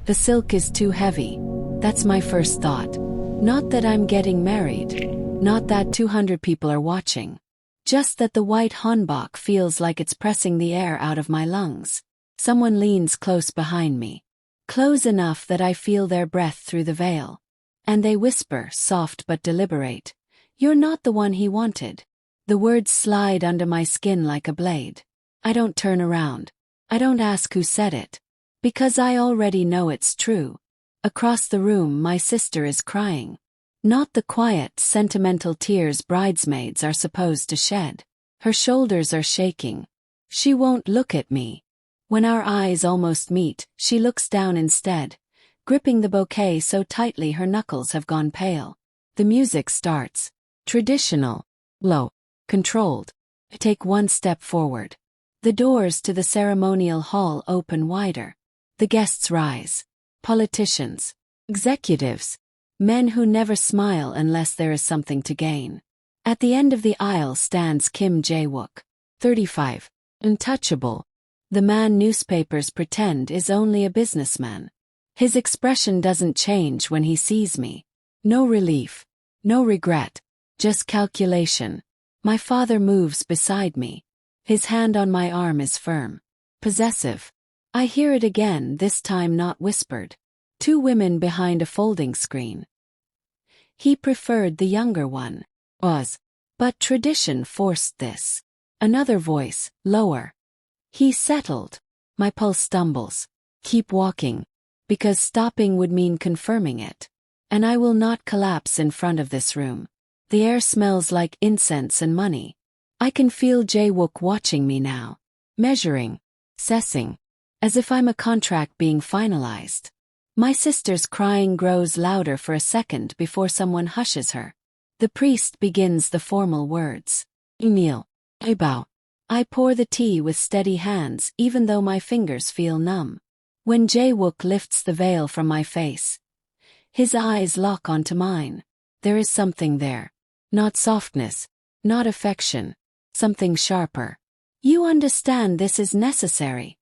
The silk is too heavy. That's my first thought. Not that I'm getting married. Not that 200 people are watching. Just that the white hanbok feels like it's pressing the air out of my lungs. Someone leans close behind me. Close enough that I feel their breath through the veil. And they whisper, soft but deliberate, "You're not the one he wanted." The words slide under my skin like a blade. I don't turn around. I don't ask who said it. Because I already know it's true. Across the room, my sister is crying. Not the quiet, sentimental tears bridesmaids are supposed to shed. Her shoulders are shaking. She won't look at me. When our eyes almost meet, she looks down instead, gripping the bouquet so tightly her knuckles have gone pale. The music starts. Traditional. Low. Controlled. I take one step forward. The doors to the ceremonial hall open wider. The guests rise. Politicians. Executives. Men who never smile unless there is something to gain. At the end of the aisle stands Kim Jae-wook, 35. Untouchable. The man newspapers pretend is only a businessman. His expression doesn't change when he sees me. No relief. No regret. Just calculation. My father moves beside me. His hand on my arm is firm. Possessive. I hear it again, this time not whispered. Two women behind a folding screen. He preferred the younger one. But tradition forced this. Another voice, lower. He settled. My pulse stumbles. Keep walking. Because stopping would mean confirming it. And I will not collapse in front of this room. The air smells like incense and money. I can feel Jae-wook watching me now. Measuring. Assessing. As if I'm a contract being finalized. My sister's crying grows louder for a second before someone hushes her. The priest begins the formal words. Kneel. I bow. I pour the tea with steady hands even though my fingers feel numb. When Jae-wook lifts the veil from my face, his eyes lock onto mine. There is something there. Not softness. Not affection. Something sharper. You understand this is necessary.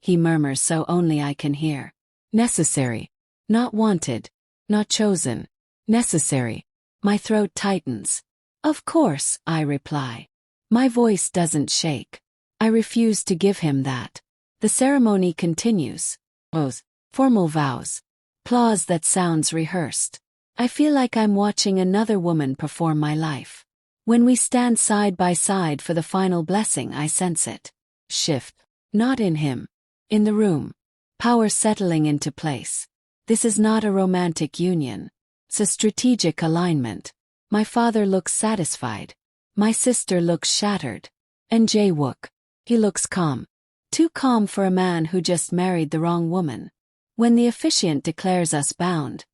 He murmurs so only I can hear. Necessary. Not wanted. Not chosen. Necessary. My throat tightens. Of course, I reply. My voice doesn't shake. I refuse to give him that. The ceremony continues. Oaths. Formal vows. Applause that sounds rehearsed. I feel like I'm watching another woman perform my life. When we stand side by side for the final blessing, I sense it. Shift. Not in him. In the room. Power settling into place. This is not a romantic union. It's a strategic alignment. My father looks satisfied. My sister looks shattered. And Jae-wook. He looks calm. Too calm for a man who just married the wrong woman. When the officiant declares us bound,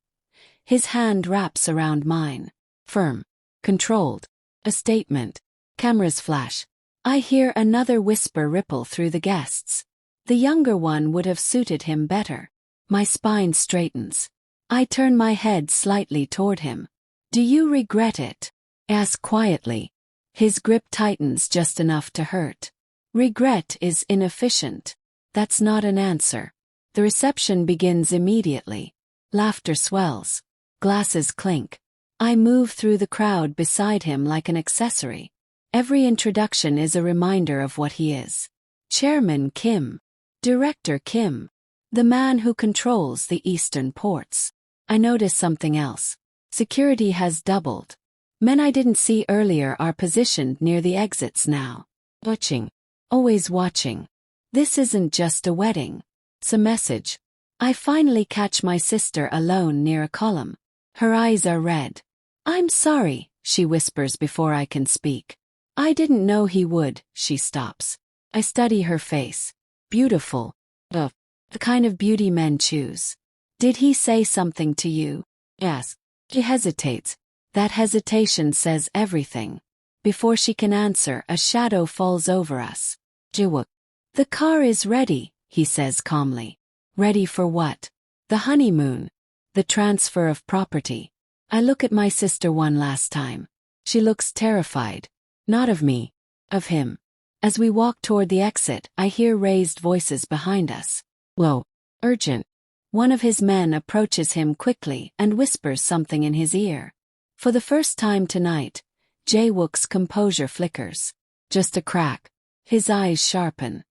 his hand wraps around mine. Firm. Controlled. A statement. Cameras flash. I hear another whisper ripple through the guests. The younger one would have suited him better. My spine straightens. I turn my head slightly toward him. Do you regret it? Ask quietly. His grip tightens just enough to hurt. Regret is inefficient. That's not an answer. The reception begins immediately. Laughter swells. Glasses clink. I move through the crowd beside him like an accessory. Every introduction is a reminder of what he is. Chairman Kim. Director Kim. The man who controls the eastern ports. I notice something else. Security has doubled. Men I didn't see earlier are positioned near the exits now. Watching. Always watching. This isn't just a wedding. It's a message. I finally catch my sister alone near a column. Her eyes are red. I'm sorry, she whispers before I can speak. I didn't know he would, she stops. I study her face. Beautiful. The kind of beauty men choose. Did he say something to you? Yes. She hesitates. That hesitation says everything. Before she can answer, a shadow falls over us. Jae-wook. The car is ready, he says calmly. Ready for what? The honeymoon. The transfer of property. I look at my sister one last time. She looks terrified. Not of me. Of him. As we walk toward the exit, I hear raised voices behind us. Low. Urgent. One of his men approaches him quickly and whispers something in his ear. For the first time tonight, Jae-wook's composure flickers. Just a crack. His eyes sharpen.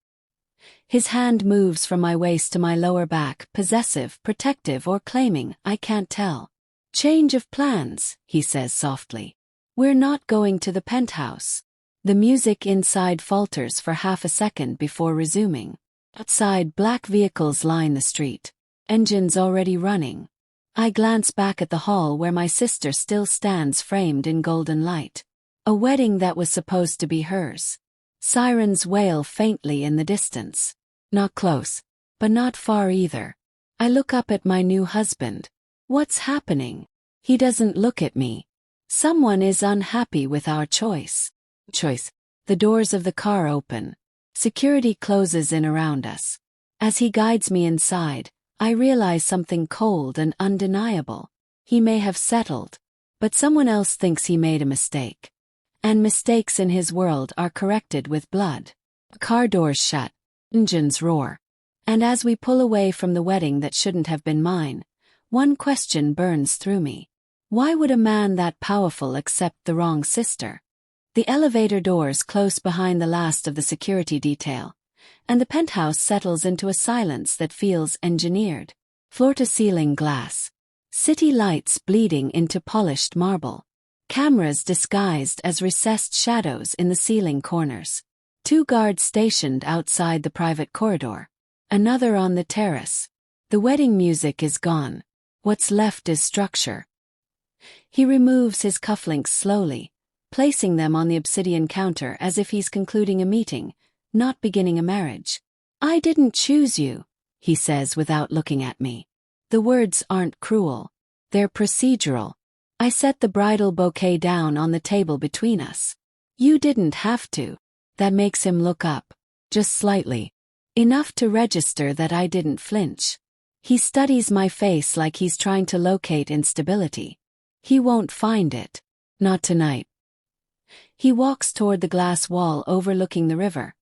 His hand moves from my waist to my lower back, possessive, protective, or claiming, I can't tell. Change of plans, he says softly. We're not going to the penthouse. The music inside falters for half a second before resuming. Outside, black vehicles line the street. Engines already running. I glance back at the hall where my sister still stands framed in golden light. A wedding that was supposed to be hers. Sirens wail faintly in the distance. Not close, but not far either. I look up at my new husband. What's happening? He doesn't look at me. Someone is unhappy with our choice. The doors of the car open. Security closes in around us. As he guides me inside, I realize something cold and undeniable. He may have settled, but someone else thinks he made a mistake. And mistakes in his world are corrected with blood. Car doors shut, engines roar. And as we pull away from the wedding that shouldn't have been mine, one question burns through me. Why would a man that powerful accept the wrong sister? The elevator doors close behind the last of the security detail, and the penthouse settles into a silence that feels engineered. Floor-to-ceiling glass. City lights bleeding into polished marble. Cameras disguised as recessed shadows in the ceiling corners. 2 guards stationed outside the private corridor. Another on the terrace. The wedding music is gone. What's left is structure. He removes his cufflinks slowly, placing them on the obsidian counter as if he's concluding a meeting, not beginning a marriage. I didn't choose you, he says without looking at me. The words aren't cruel. They're procedural. I set the bridal bouquet down on the table between us. You didn't have to. That makes him look up. Just slightly. Enough to register that I didn't flinch. He studies my face like he's trying to locate instability. He won't find it. Not tonight. He walks toward the glass wall overlooking the river,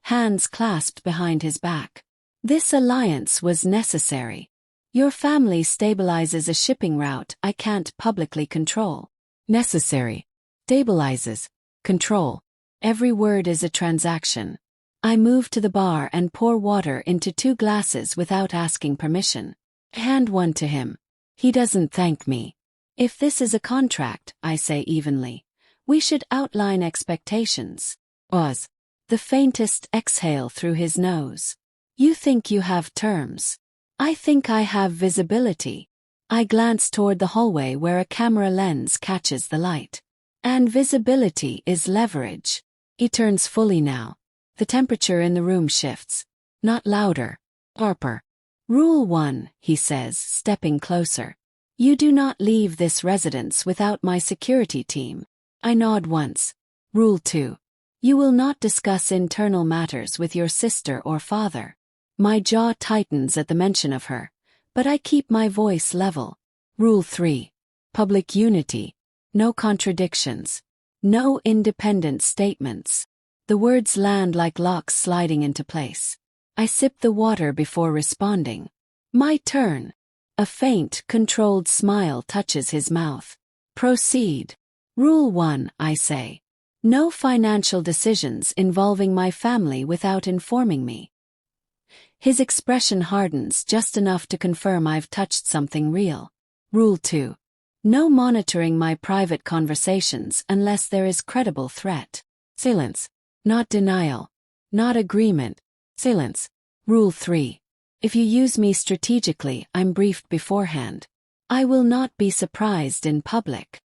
hands clasped behind his back. This alliance was necessary. Your family stabilizes a shipping route I can't publicly control. Necessary. Stabilizes. Control. Every word is a transaction. I move to the bar and pour water into 2 glasses without asking permission. I hand one to him. He doesn't thank me. If this is a contract, I say evenly, we should outline expectations. Was. The faintest exhale through his nose. You think you have terms. I think I have visibility. I glance toward the hallway where a camera lens catches the light. And visibility is leverage. He turns fully now. The temperature in the room shifts. Not louder. Sharper. Rule 1, he says, stepping closer. You do not leave this residence without my security team. I nod once. Rule 2. You will not discuss internal matters with your sister or father. My jaw tightens at the mention of her, but I keep my voice level. Rule 3. Public unity. No contradictions. No independent statements. The words land like locks sliding into place. I sip the water before responding. My turn. A faint, controlled smile touches his mouth. Proceed. Rule 1, I say. No financial decisions involving my family without informing me. His expression hardens just enough to confirm I've touched something real. Rule 2. No monitoring my private conversations unless there is credible threat. Silence. Not denial. Not agreement. Silence. Rule 3. If you use me strategically, I'm briefed beforehand. I will not be surprised in public.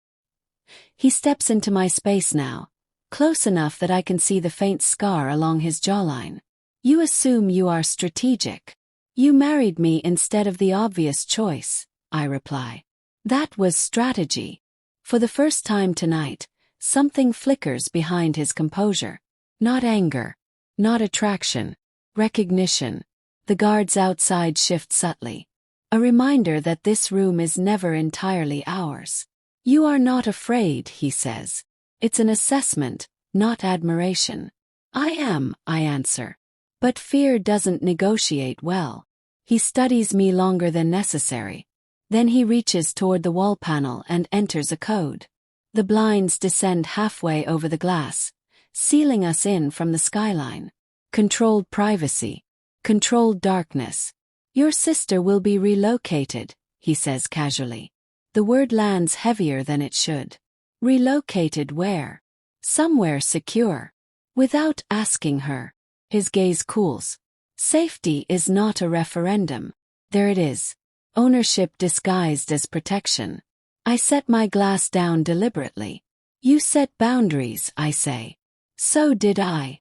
He steps into my space now, close enough that I can see the faint scar along his jawline. You assume you are strategic. You married me instead of the obvious choice, I reply. That was strategy. For the first time tonight, something flickers behind his composure. Not anger. Not attraction. Recognition. The guards outside shift subtly. A reminder that this room is never entirely ours. You are not afraid, he says. It's an assessment, not admiration. I am, I answer. But fear doesn't negotiate well. He studies me longer than necessary. Then he reaches toward the wall panel and enters a code. The blinds descend halfway over the glass, sealing us in from the skyline. Controlled privacy. Controlled darkness. Your sister will be relocated, he says casually. The word lands heavier than it should. Relocated where? Somewhere secure. Without asking her. His gaze cools. Safety is not a referendum. There it is. Ownership disguised as protection. I set my glass down deliberately. You set boundaries, I say. So did I.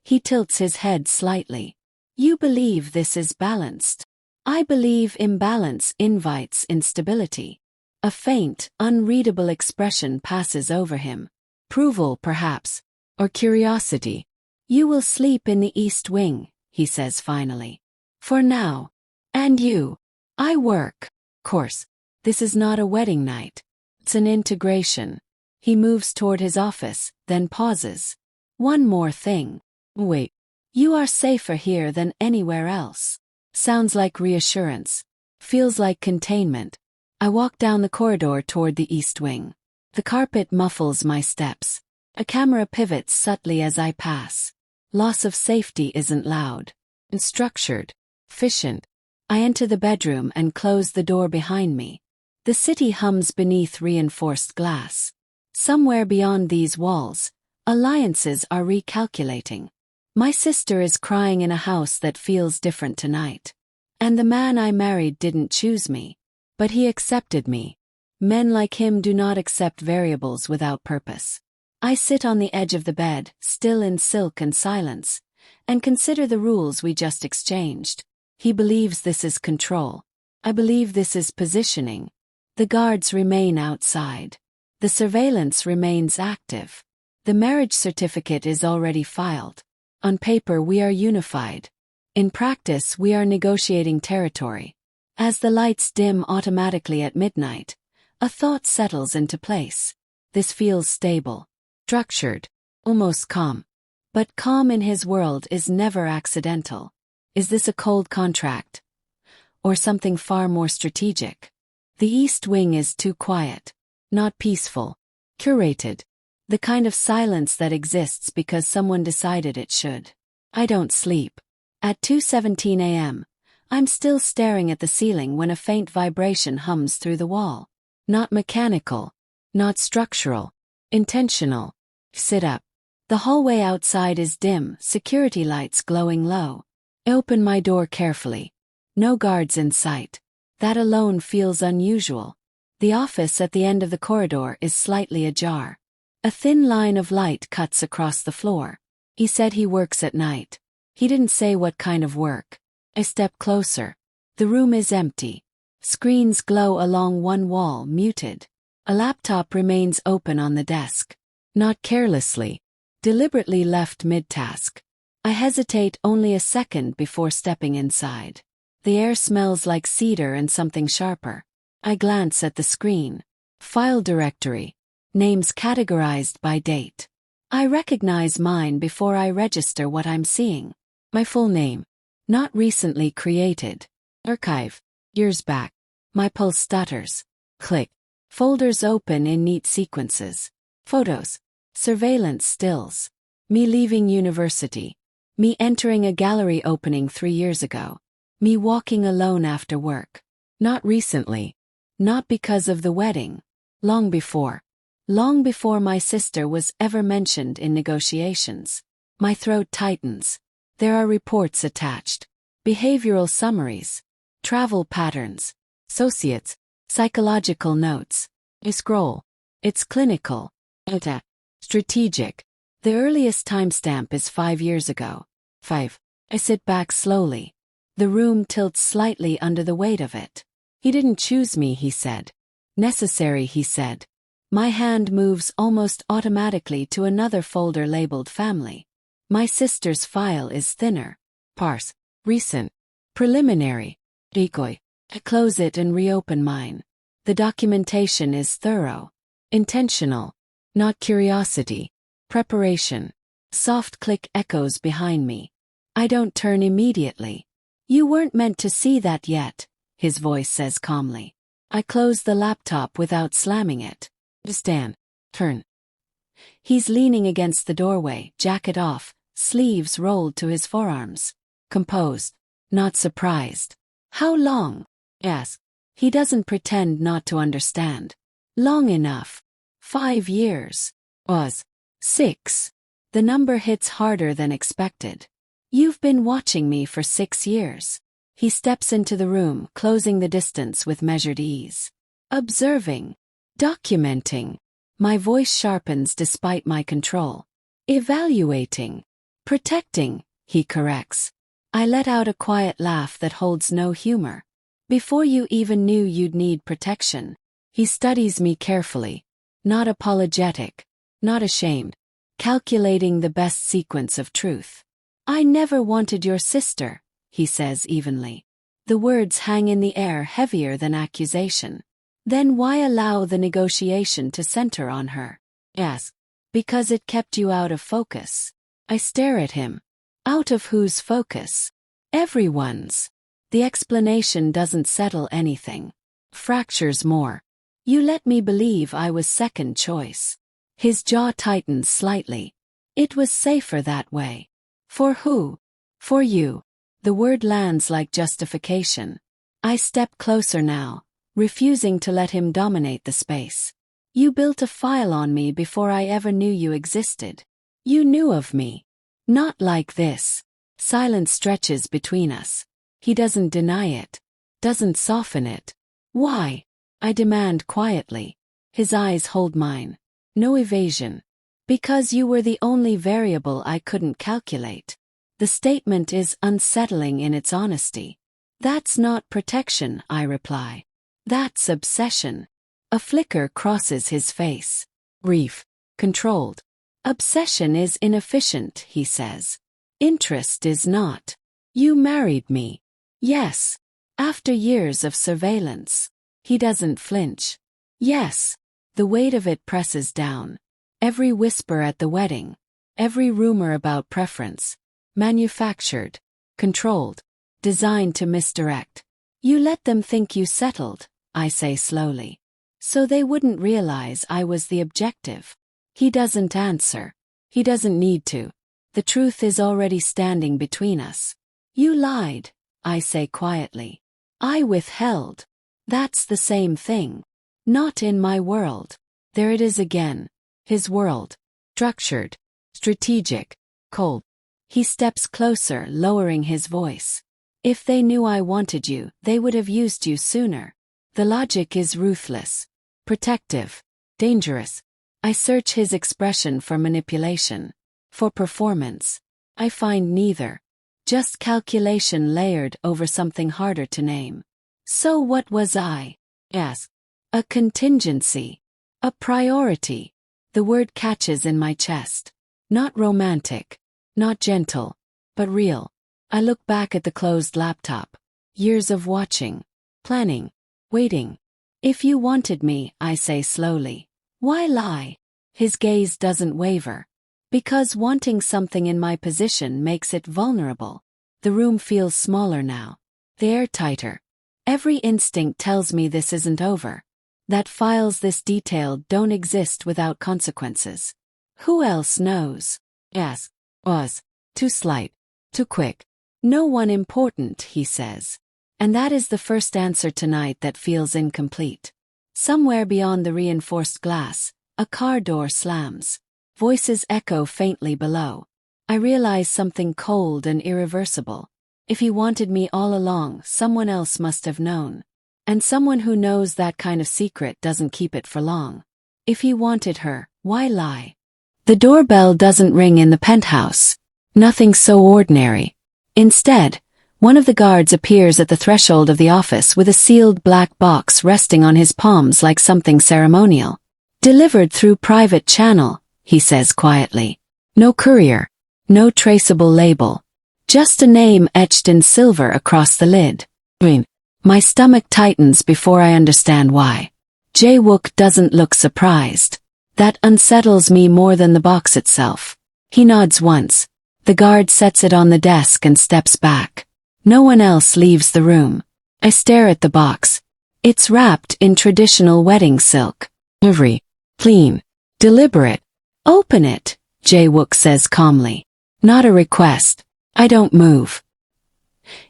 He tilts his head slightly. You believe this is balanced. I believe imbalance invites instability. A faint, unreadable expression passes over him. Approval, perhaps. Or curiosity. You will sleep in the East Wing, he says finally. For now. And you. I work. Course. This is not a wedding night. It's an integration. He moves toward his office, then pauses. One more thing. Wait. You are safer here than anywhere else. Sounds like reassurance. Feels like containment. I walk down the corridor toward the East Wing. The carpet muffles my steps. A camera pivots subtly as I pass. Loss of safety isn't loud. And structured. Efficient. I enter the bedroom and close the door behind me. The city hums beneath reinforced glass. Somewhere beyond these walls, alliances are recalculating. My sister is crying in a house that feels different tonight. And the man I married didn't choose me. But he accepted me. Men like him do not accept variables without purpose. I sit on the edge of the bed, still in silk and silence, and consider the rules we just exchanged. He believes this is control. I believe this is positioning. The guards remain outside. The surveillance remains active. The marriage certificate is already filed. On paper we are unified. In practice we are negotiating territory. As the lights dim automatically at midnight, a thought settles into place. This feels stable, structured, almost calm. But calm in his world is never accidental. Is this a cold contract? Or something far more strategic? The East Wing is too quiet, not peaceful, curated. The kind of silence that exists because someone decided it should. I don't sleep. At 2:17 a.m., I'm still staring at the ceiling when a faint vibration hums through the wall. Not mechanical, not structural, intentional. Sit up. The hallway outside is dim, security lights glowing low. I open my door carefully. No guards in sight. That alone feels unusual. The office at the end of the corridor is slightly ajar. A thin line of light cuts across the floor. He said he works at night. He didn't say what kind of work. I step closer. The room is empty. Screens glow along one wall, muted. A laptop remains open on the desk. Not carelessly. Deliberately left mid-task. I hesitate only a second before stepping inside. The air smells like cedar and something sharper. I glance at the screen. File directory. Names categorized by date. I recognize mine before I register what I'm seeing. My full name. Not recently created. Archive. Years back. My pulse stutters. Click. Folders open in neat sequences. Photos. Surveillance stills. Me leaving university. Me entering a gallery opening 3 years ago. Me walking alone after work. Not recently. Not because of the wedding. Long before. Long before my sister was ever mentioned in negotiations. My throat tightens. There are reports attached. Behavioral summaries. Travel patterns. Associates. Psychological notes. I scroll. It's clinical. Strategic. The earliest timestamp is 5 years ago. 5. I sit back slowly. The room tilts slightly under the weight of it. He didn't choose me, he said. Necessary, he said. My hand moves almost automatically to another folder labeled family. My sister's file is thinner. Parse. Recent. Preliminary. Decoy. I close it and reopen mine. The documentation is thorough. Intentional. Not curiosity. Preparation. Soft click echoes behind me. I don't turn immediately. You weren't meant to see that yet, his voice says calmly. I close the laptop without slamming it. Stand. Turn. He's leaning against the doorway, jacket off, sleeves rolled to his forearms. Composed. Not surprised. How long? Ask. He doesn't pretend not to understand. Long enough. 5 years. 6. The number hits harder than expected. You've been watching me for 6 years. He steps into the room, closing the distance with measured ease. Observing. Documenting. My voice sharpens despite my control. Evaluating. Protecting, he corrects. I let out a quiet laugh that holds no humor. Before you even knew you'd need protection. He studies me carefully. Not apologetic. Not ashamed. Calculating the best sequence of truth. I never wanted your sister, he says evenly. The words hang in the air heavier than accusation. Then why allow the negotiation to center on her? Ask. Because it kept you out of focus. I stare at him. Out of whose focus? Everyone's. The explanation doesn't settle anything. Fractures more. You let me believe I was second choice. His jaw tightens slightly. It was safer that way. For who? For you. The word lands like justification. I step closer now, refusing to let him dominate the space. You built a file on me before I ever knew you existed. You knew of me. Not like this. Silence stretches between us. He doesn't deny it. Doesn't soften it. Why? I demand quietly. His eyes hold mine. No evasion. Because you were the only variable I couldn't calculate. The statement is unsettling in its honesty. That's not protection, I reply. That's obsession. A flicker crosses his face. Brief. Controlled. Obsession is inefficient, he says. Interest is not. You married me. Yes. After years of surveillance. He doesn't flinch. Yes. The weight of it presses down. Every whisper at the wedding. Every rumor about preference. Manufactured. Controlled. Designed to misdirect. You let them think you settled, I say slowly. So they wouldn't realize I was the objective. He doesn't answer. He doesn't need to. The truth is already standing between us. You lied, I say quietly. I withheld. That's the same thing. Not in my world. There it is again. His world. Structured. Strategic. Cold. He steps closer, lowering his voice. If they knew I wanted you, they would have used you sooner. The logic is ruthless. Protective. Dangerous. I search his expression for manipulation. For performance. I find neither. Just calculation layered over something harder to name. So what was I? Ask. A contingency. A priority. The word catches in my chest. Not romantic. Not gentle. But real. I look back at the closed laptop. Years of watching. Planning. Waiting. If you wanted me, I say slowly. Why lie? His gaze doesn't waver. Because wanting something in my position makes it vulnerable. The room feels smaller now. The air tighter. Every instinct tells me this isn't over. That files this detailed don't exist without consequences. Who else knows? Ask. Was. Too slight. Too quick. No one important, he says. And that is the first answer tonight that feels incomplete. Somewhere beyond the reinforced glass, a car door slams. Voices echo faintly below. I realize something cold and irreversible. If he wanted me all along, someone else must have known. And someone who knows that kind of secret doesn't keep it for long. If he wanted her, why lie? The doorbell doesn't ring in the penthouse. Nothing so ordinary. Instead, one of the guards appears at the threshold of the office with a sealed black box resting on his palms like something ceremonial. Delivered through private channel, he says quietly. No courier. No traceable label. Just a name etched in silver across the lid. My stomach tightens before I understand why. Jae-wook doesn't look surprised. That unsettles me more than the box itself. He nods once. The guard sets it on the desk and steps back. No one else leaves the room. I stare at the box. It's wrapped in traditional wedding silk. Every clean, deliberate. Open it, Jae-wook says calmly. Not a request. I don't move.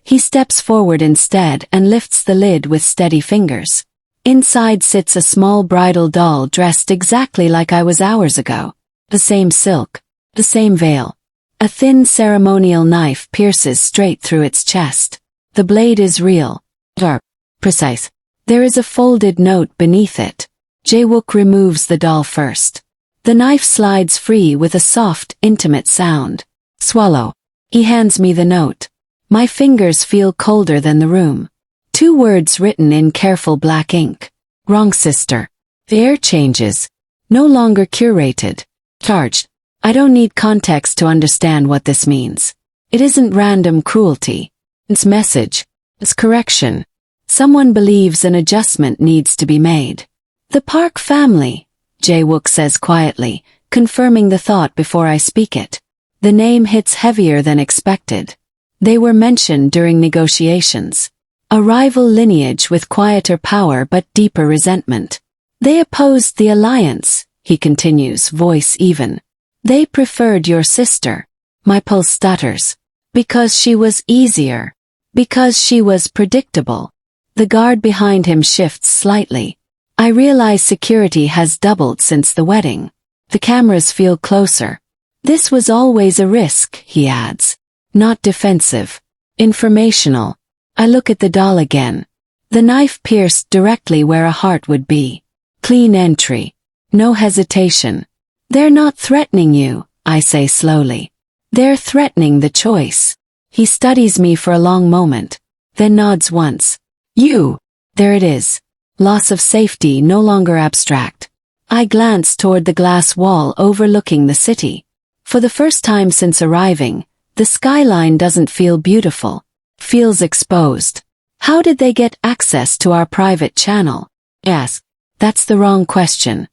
He steps forward instead and lifts the lid with steady fingers. Inside sits a small bridal doll dressed exactly like I was hours ago. The same silk, the same veil. A thin ceremonial knife pierces straight through its chest. The blade is real, sharp, precise. There is a folded note beneath it. Jae-wook removes the doll first. The knife slides free with a soft, intimate sound. Swallow. He hands me the note. My fingers feel colder than the room. 2 words written in careful black ink. Wrong sister. The air changes. No longer curated. Charged. I don't need context to understand what this means. It isn't random cruelty. It's message. It's correction. Someone believes an adjustment needs to be made. The Park family, Jae-wook says quietly, confirming the thought before I speak it. The name hits heavier than expected. They were mentioned during negotiations. A rival lineage with quieter power but deeper resentment. They opposed the alliance, he continues, voice even. They preferred your sister. My pulse stutters. Because she was easier. Because she was predictable. The guard behind him shifts slightly. I realize security has doubled since the wedding. The cameras feel closer. This was always a risk, he adds. Not defensive. Informational. I look at the doll again. The knife pierced directly where a heart would be. Clean entry. No hesitation. They're not threatening you, I say slowly. They're threatening the choice. He studies me for a long moment, then nods once. You! There it is. Loss of safety no longer abstract. I glance toward the glass wall overlooking the city. For the first time since arriving, the skyline doesn't feel beautiful. Feels exposed. How did they get access to our private channel? Ask. That's the wrong question.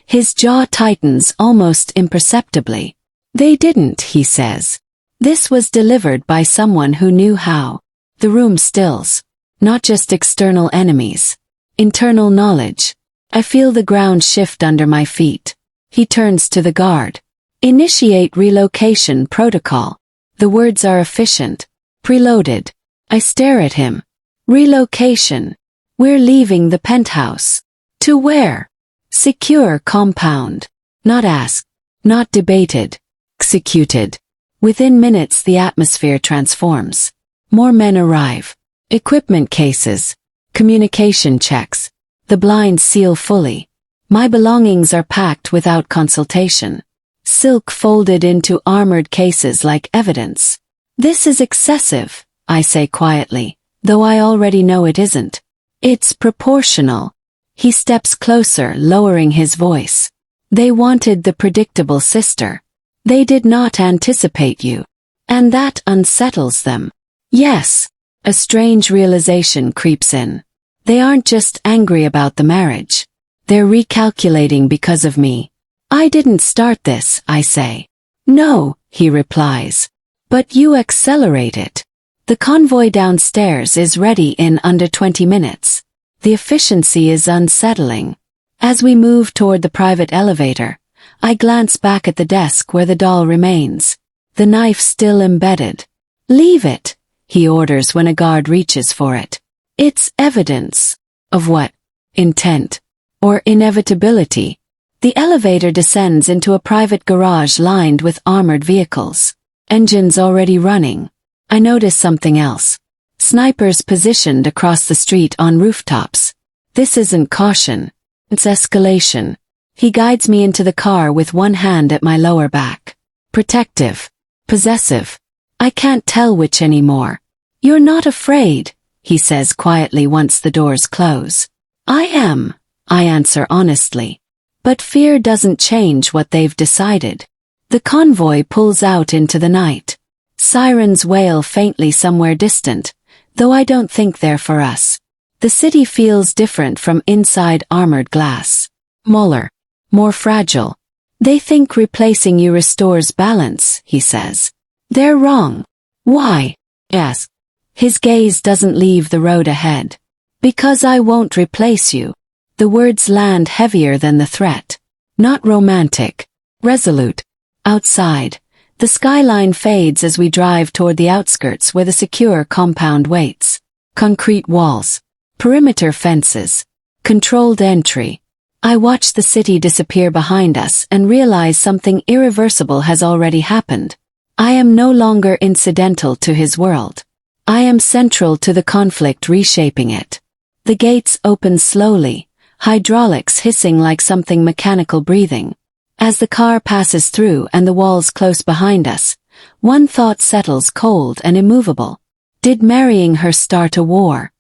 His jaw tightens almost imperceptibly. They didn't, he says. This was delivered by someone who knew how. The room stills. Not just external enemies. Internal knowledge. I feel the ground shift under my feet. He turns to the guard. Initiate relocation protocol. The words are efficient. Preloaded. I stare at him. Relocation. We're leaving the penthouse. To where? Secure compound. Not asked. Not debated. Executed. Within minutes the atmosphere transforms. More men arrive. Equipment cases. Communication checks. The blinds seal fully. My belongings are packed without consultation. Silk folded into armored cases like evidence. This is excessive, I say quietly, though I already know it isn't. It's proportional. He steps closer, lowering his voice. They wanted the predictable sister. They did not anticipate you. And that unsettles them. Yes. A strange realization creeps in. They aren't just angry about the marriage. They're recalculating because of me. I didn't start this, I say. No, he replies. But you accelerate it. The convoy downstairs is ready in under 20 minutes. The efficiency is unsettling. As we move toward the private elevator, I glance back at the desk where the doll remains. The knife still embedded. Leave it, he orders when a guard reaches for it. It's evidence. Of what? Intent. Or inevitability. The elevator descends into a private garage lined with armored vehicles. Engines already running. I notice something else. Snipers positioned across the street on rooftops. This isn't caution. It's escalation. He guides me into the car with one hand at my lower back. Protective. Possessive. I can't tell which anymore. You're not afraid, he says quietly once the doors close. I am, I answer honestly. But fear doesn't change what they've decided. The convoy pulls out into the night. Sirens wail faintly somewhere distant, though I don't think they're for us. The city feels different from inside armored glass. Smaller. More fragile. They think replacing you restores balance, he says. They're wrong. Why? Ask. His gaze doesn't leave the road ahead. Because I won't replace you. The words land heavier than the threat. Not romantic. Resolute. Outside, the skyline fades as we drive toward the outskirts where the secure compound waits. Concrete walls. Perimeter fences. Controlled entry. I watch the city disappear behind us and realize something irreversible has already happened. I am no longer incidental to his world. I am central to the conflict reshaping it. The gates open slowly, hydraulics hissing like something mechanical breathing. As the car passes through and the walls close behind us, one thought settles cold and immovable. Did marrying her start a war?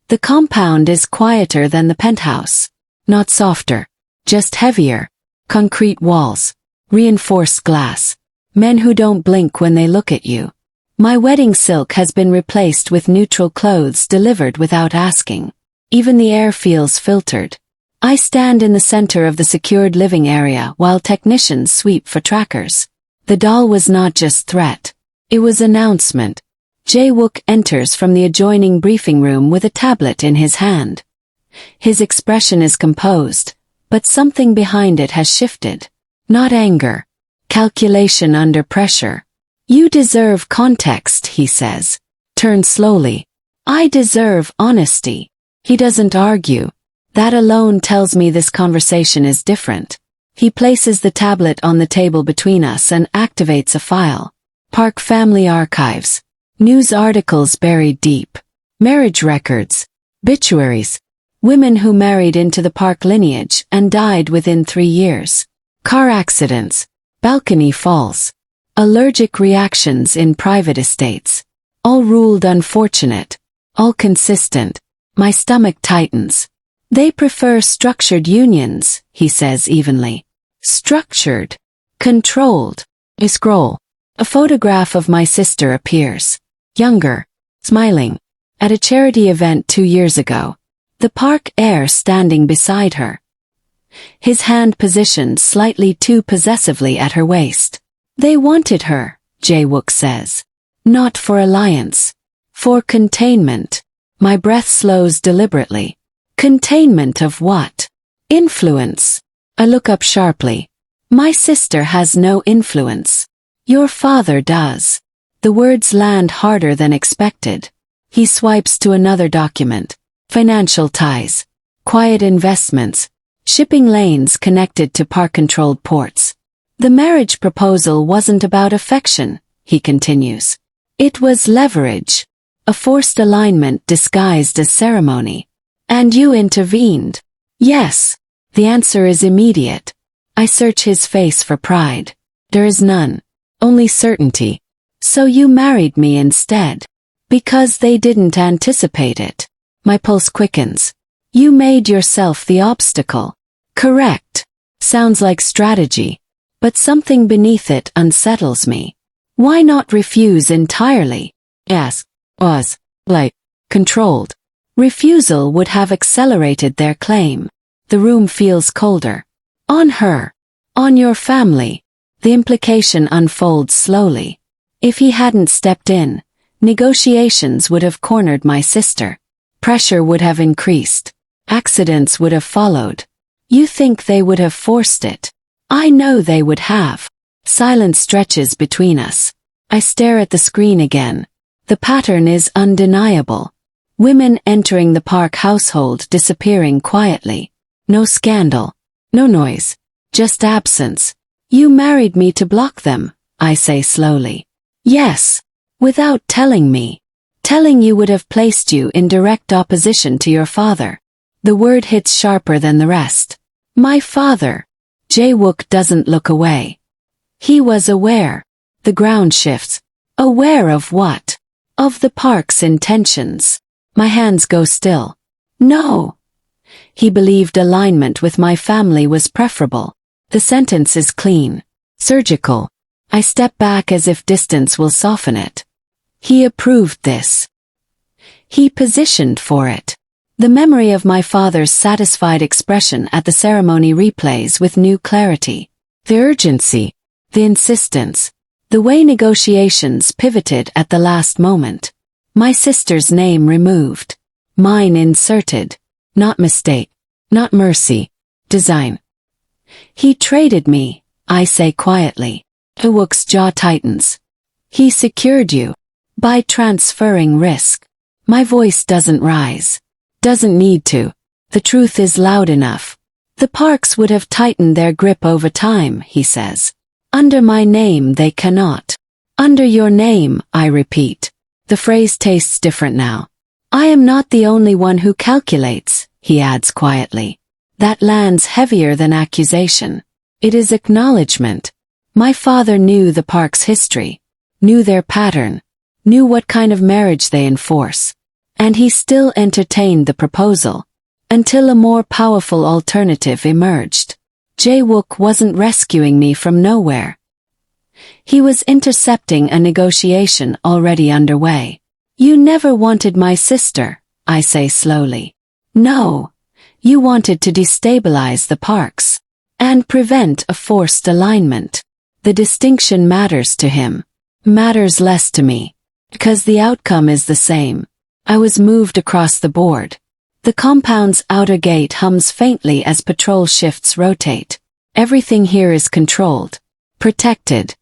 The compound is quieter than the penthouse. Not softer, just heavier. Concrete walls, reinforced glass, men who don't blink when they look at you. My wedding silk has been replaced with neutral clothes delivered without asking. Even the air feels filtered. I stand in the center of the secured living area while technicians sweep for trackers. The doll was not just threat. It was announcement. Jae-wook enters from the adjoining briefing room with a tablet in his hand. His expression is composed, but something behind it has shifted. Not anger. Calculation under pressure. You deserve context, he says. Turn slowly. I deserve honesty. He doesn't argue. That alone tells me this conversation is different. He places the tablet on the table between us and activates a file. Park family archives. News articles buried deep. Marriage records. Obituaries. Women who married into the Park lineage and died within 3 years. Car accidents. Balcony falls. Allergic reactions in private estates. All ruled unfortunate. All consistent. My stomach tightens. They prefer structured unions, he says evenly. Structured. Controlled. I scroll. A photograph of my sister appears. Younger. Smiling. At a charity event 2 years ago. The park heir standing beside her. His hand positioned slightly too possessively at her waist. They wanted her, Jae-wook says. Not for alliance. For containment. My breath slows deliberately. Containment of what? Influence. I look up sharply. My sister has no influence. Your father does. The words land harder than expected. He swipes to another document. Financial ties. Quiet investments. Shipping lanes connected to park-controlled ports. The marriage proposal wasn't about affection, he continues. It was leverage. A forced alignment disguised as ceremony. And you intervened. Yes. The answer is immediate. I search his face for pride. There is none. Only certainty. So you married me instead. Because they didn't anticipate it. My pulse quickens. You made yourself the obstacle. Correct. Sounds like strategy. But something beneath it unsettles me. Why not refuse entirely? Yes. Was. Like. Controlled. Refusal would have accelerated their claim. The room feels colder. On her. On your family. The implication unfolds slowly. If he hadn't stepped in, negotiations would have cornered my sister. Pressure would have increased. Accidents would have followed. You think they would have forced it? I know they would have. Silence stretches between us. I stare at the screen again. The pattern is undeniable. Women entering the Park household disappearing quietly. No scandal. No noise. Just absence. You married me to block them, I say slowly. Yes. Without telling me. Telling you would have placed you in direct opposition to your father. The word hits sharper than the rest. My father. Jae-wook doesn't look away. He was aware. The ground shifts. Aware of what? Of the park's intentions. My hands go still. No. He believed alignment with my family was preferable. The sentence is clean. Surgical. I step back as if distance will soften it. He approved this. He positioned for it. The memory of my father's satisfied expression at the ceremony replays with new clarity. The urgency. The insistence. The way negotiations pivoted at the last moment. My sister's name removed. Mine inserted. Not mistake. Not mercy. Design. He traded me, I say quietly. Uwook's jaw tightens. He secured you. By transferring risk. My voice doesn't rise. Doesn't need to. The truth is loud enough. The Parks would have tightened their grip over time, he says. Under my name they cannot. Under your name, I repeat. The phrase tastes different now. I am not the only one who calculates, he adds quietly. That lands heavier than accusation. It is acknowledgement. My father knew the Parks' history, knew their pattern, knew what kind of marriage they enforce. And he still entertained the proposal. Until a more powerful alternative emerged. Jae-wook wasn't rescuing me from nowhere. He was intercepting a negotiation already underway. You never wanted my sister, I say slowly. No. You wanted to destabilize the Parks. And prevent a forced alignment. The distinction matters to him. Matters less to me. Because the outcome is the same. I was moved across the board. The compound's outer gate hums faintly as patrol shifts rotate. Everything here is controlled. Protected.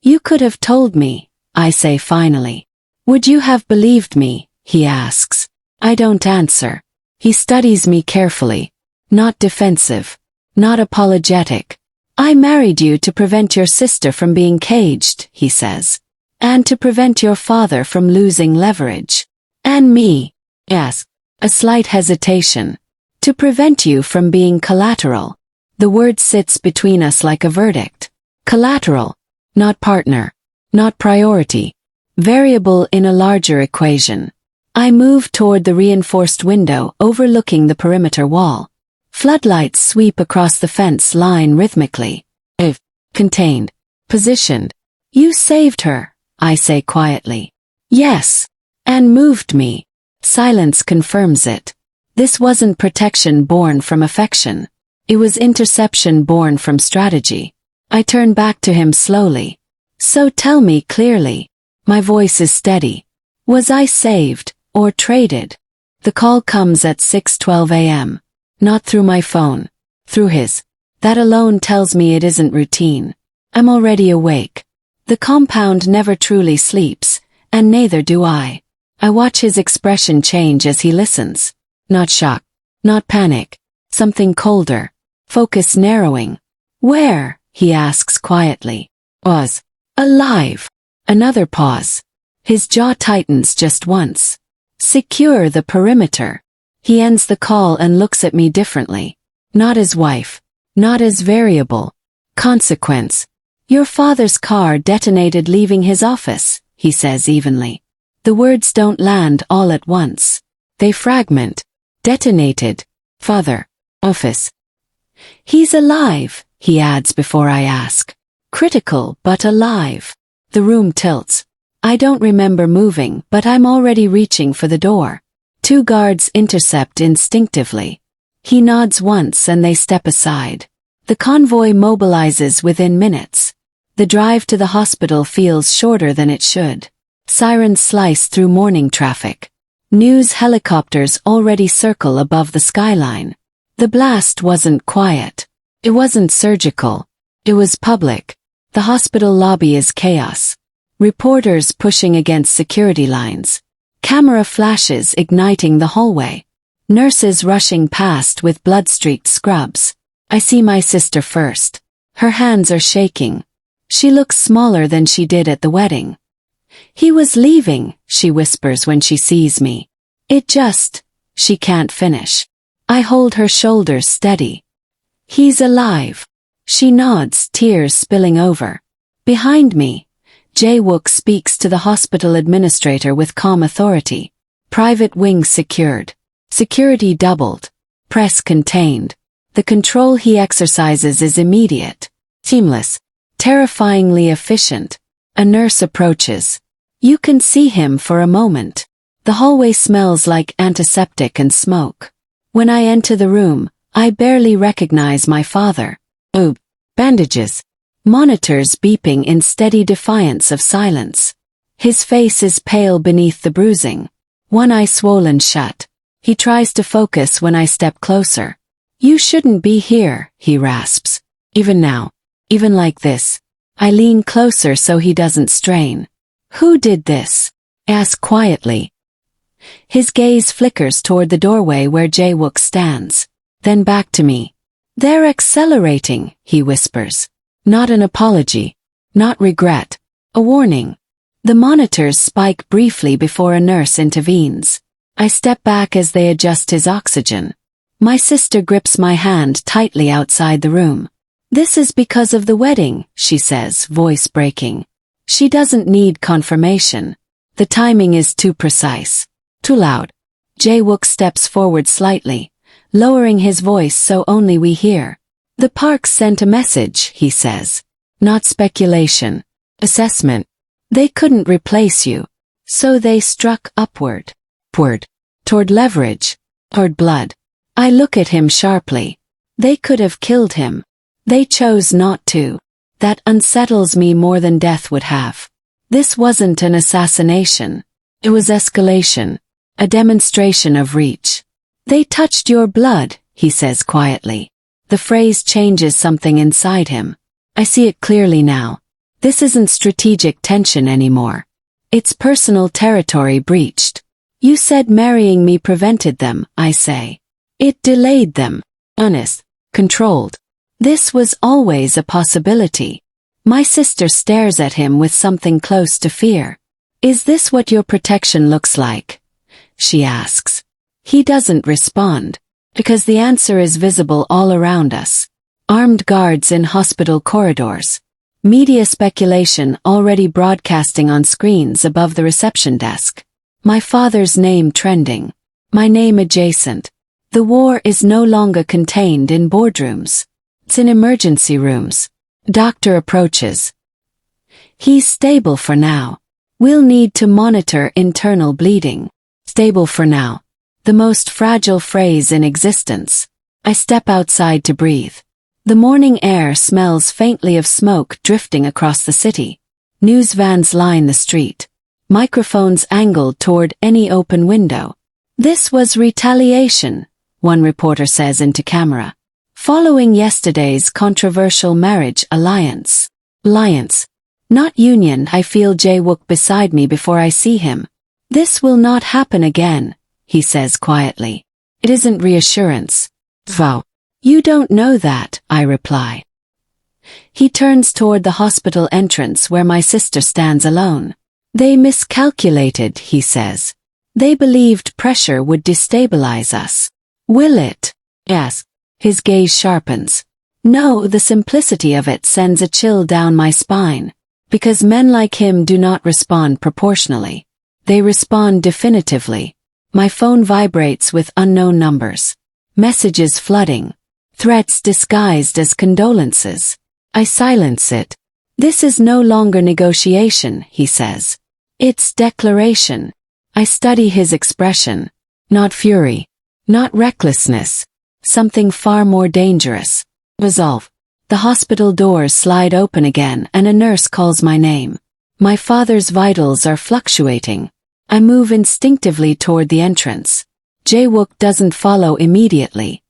You could have told me, I say finally. Would you have believed me, he asks. I don't answer. He studies me carefully. Not defensive. Not apologetic. I married you to prevent your sister from being caged, he says. And to prevent your father from losing leverage. And me. Yes. A slight hesitation. To prevent you from being collateral. The word sits between us like a verdict. Collateral. Not partner. Not priority. Variable in a larger equation. I move toward the reinforced window overlooking the perimeter wall. Floodlights sweep across the fence line rhythmically. If contained. Positioned. You saved her, I say quietly. Yes. And moved me. Silence confirms it. This wasn't protection born from affection. It was interception born from strategy. I turn back to him slowly. So tell me clearly. My voice is steady. Was I saved, or traded? The call comes at 6:12 a.m. Not through my phone. Through his. That alone tells me it isn't routine. I'm already awake. The compound never truly sleeps, and neither do I. I watch his expression change as he listens. Not shock. Not panic. Something colder. Focus narrowing. Where, he asks quietly. Was. Alive. Another pause. His jaw tightens just once. Secure the perimeter. He ends the call and looks at me differently. Not as wife. Not as variable. Consequence. Your father's car detonated leaving his office, he says evenly. The words don't land all at once. They fragment. Detonated. Father. Office. He's alive, he adds before I ask. Critical but alive. The room tilts. I don't remember moving, but I'm already reaching for the door. Two guards intercept instinctively. He nods once and they step aside. The convoy mobilizes within minutes. The drive to the hospital feels shorter than it should. Sirens slice through morning traffic. News helicopters already circle above the skyline. The blast wasn't quiet. It wasn't surgical. It was public. The hospital lobby is chaos. Reporters pushing against security lines. Camera flashes igniting the hallway. Nurses rushing past with blood-streaked scrubs. I see my sister first. Her hands are shaking. She looks smaller than she did at the wedding. He was leaving, she whispers when she sees me. She can't finish. I hold her shoulders steady. He's alive. She nods, tears spilling over. Behind me, Jae-wook speaks to the hospital administrator with calm authority. Private wing secured. Security doubled. Press contained. The control he exercises is immediate. Seamless. Terrifyingly efficient. A nurse approaches. You can see him for a moment. The hallway smells like antiseptic and smoke. When I enter the room, I barely recognize my father. Bandages. Monitors beeping in steady defiance of silence. His face is pale beneath the bruising. One eye swollen shut. He tries to focus when I step closer. You shouldn't be here, he rasps. Even now. Even like this. I lean closer so he doesn't strain. Who did this? Ask quietly. His gaze flickers toward the doorway where Jae-wook stands. Then back to me. They're accelerating, he whispers. Not an apology. Not regret. A warning. The monitors spike briefly before a nurse intervenes. I step back as they adjust his oxygen. My sister grips my hand tightly outside the room. This is because of the wedding, she says, voice breaking. She doesn't need confirmation. The timing is too precise. Too loud. Jae-wook steps forward slightly, lowering his voice so only we hear. The parks sent a message, he says. Not speculation. Assessment. They couldn't replace you. So they struck upward. Toward leverage. Toward blood. I look at him sharply. They could have killed him. They chose not to. That unsettles me more than death would have. This wasn't an assassination. It was escalation. A demonstration of reach. They touched your blood, he says quietly. The phrase changes something inside him. I see it clearly now. This isn't strategic tension anymore. It's personal territory breached. You said marrying me prevented them, I say. It delayed them. Honest. Controlled. This was always a possibility. My sister stares at him with something close to fear. Is this what your protection looks like? She asks. He doesn't respond. Because the answer is visible all around us. Armed guards in hospital corridors. Media speculation already broadcasting on screens above the reception desk. My father's name trending. My name adjacent. The war is no longer contained in boardrooms. It's in emergency rooms. Doctor approaches. He's stable for now. We'll need to monitor internal bleeding. Stable for now. The most fragile phrase in existence. I step outside to breathe. The morning air smells faintly of smoke drifting across the city. News vans line the street. Microphones angled toward any open window. This was retaliation, one reporter says into camera. Following yesterday's controversial marriage alliance. Not union. I feel Jae-wook beside me before I see him. This will not happen again, he says quietly. It isn't reassurance. Vow. You don't know that, I reply. He turns toward the hospital entrance where my sister stands alone. They miscalculated, he says. They believed pressure would destabilize us. Will it? Yes. His gaze sharpens. No, the simplicity of it sends a chill down my spine. Because men like him do not respond proportionally. They respond definitively. My phone vibrates with unknown numbers. Messages flooding. Threats disguised as condolences. I silence it. This is no longer negotiation, he says. It's declaration. I study his expression. Not fury. Not recklessness. Something far more dangerous. Resolve. The hospital doors slide open again and a nurse calls my name. My father's vitals are fluctuating. I move instinctively toward the entrance. Jae-wook doesn't follow immediately.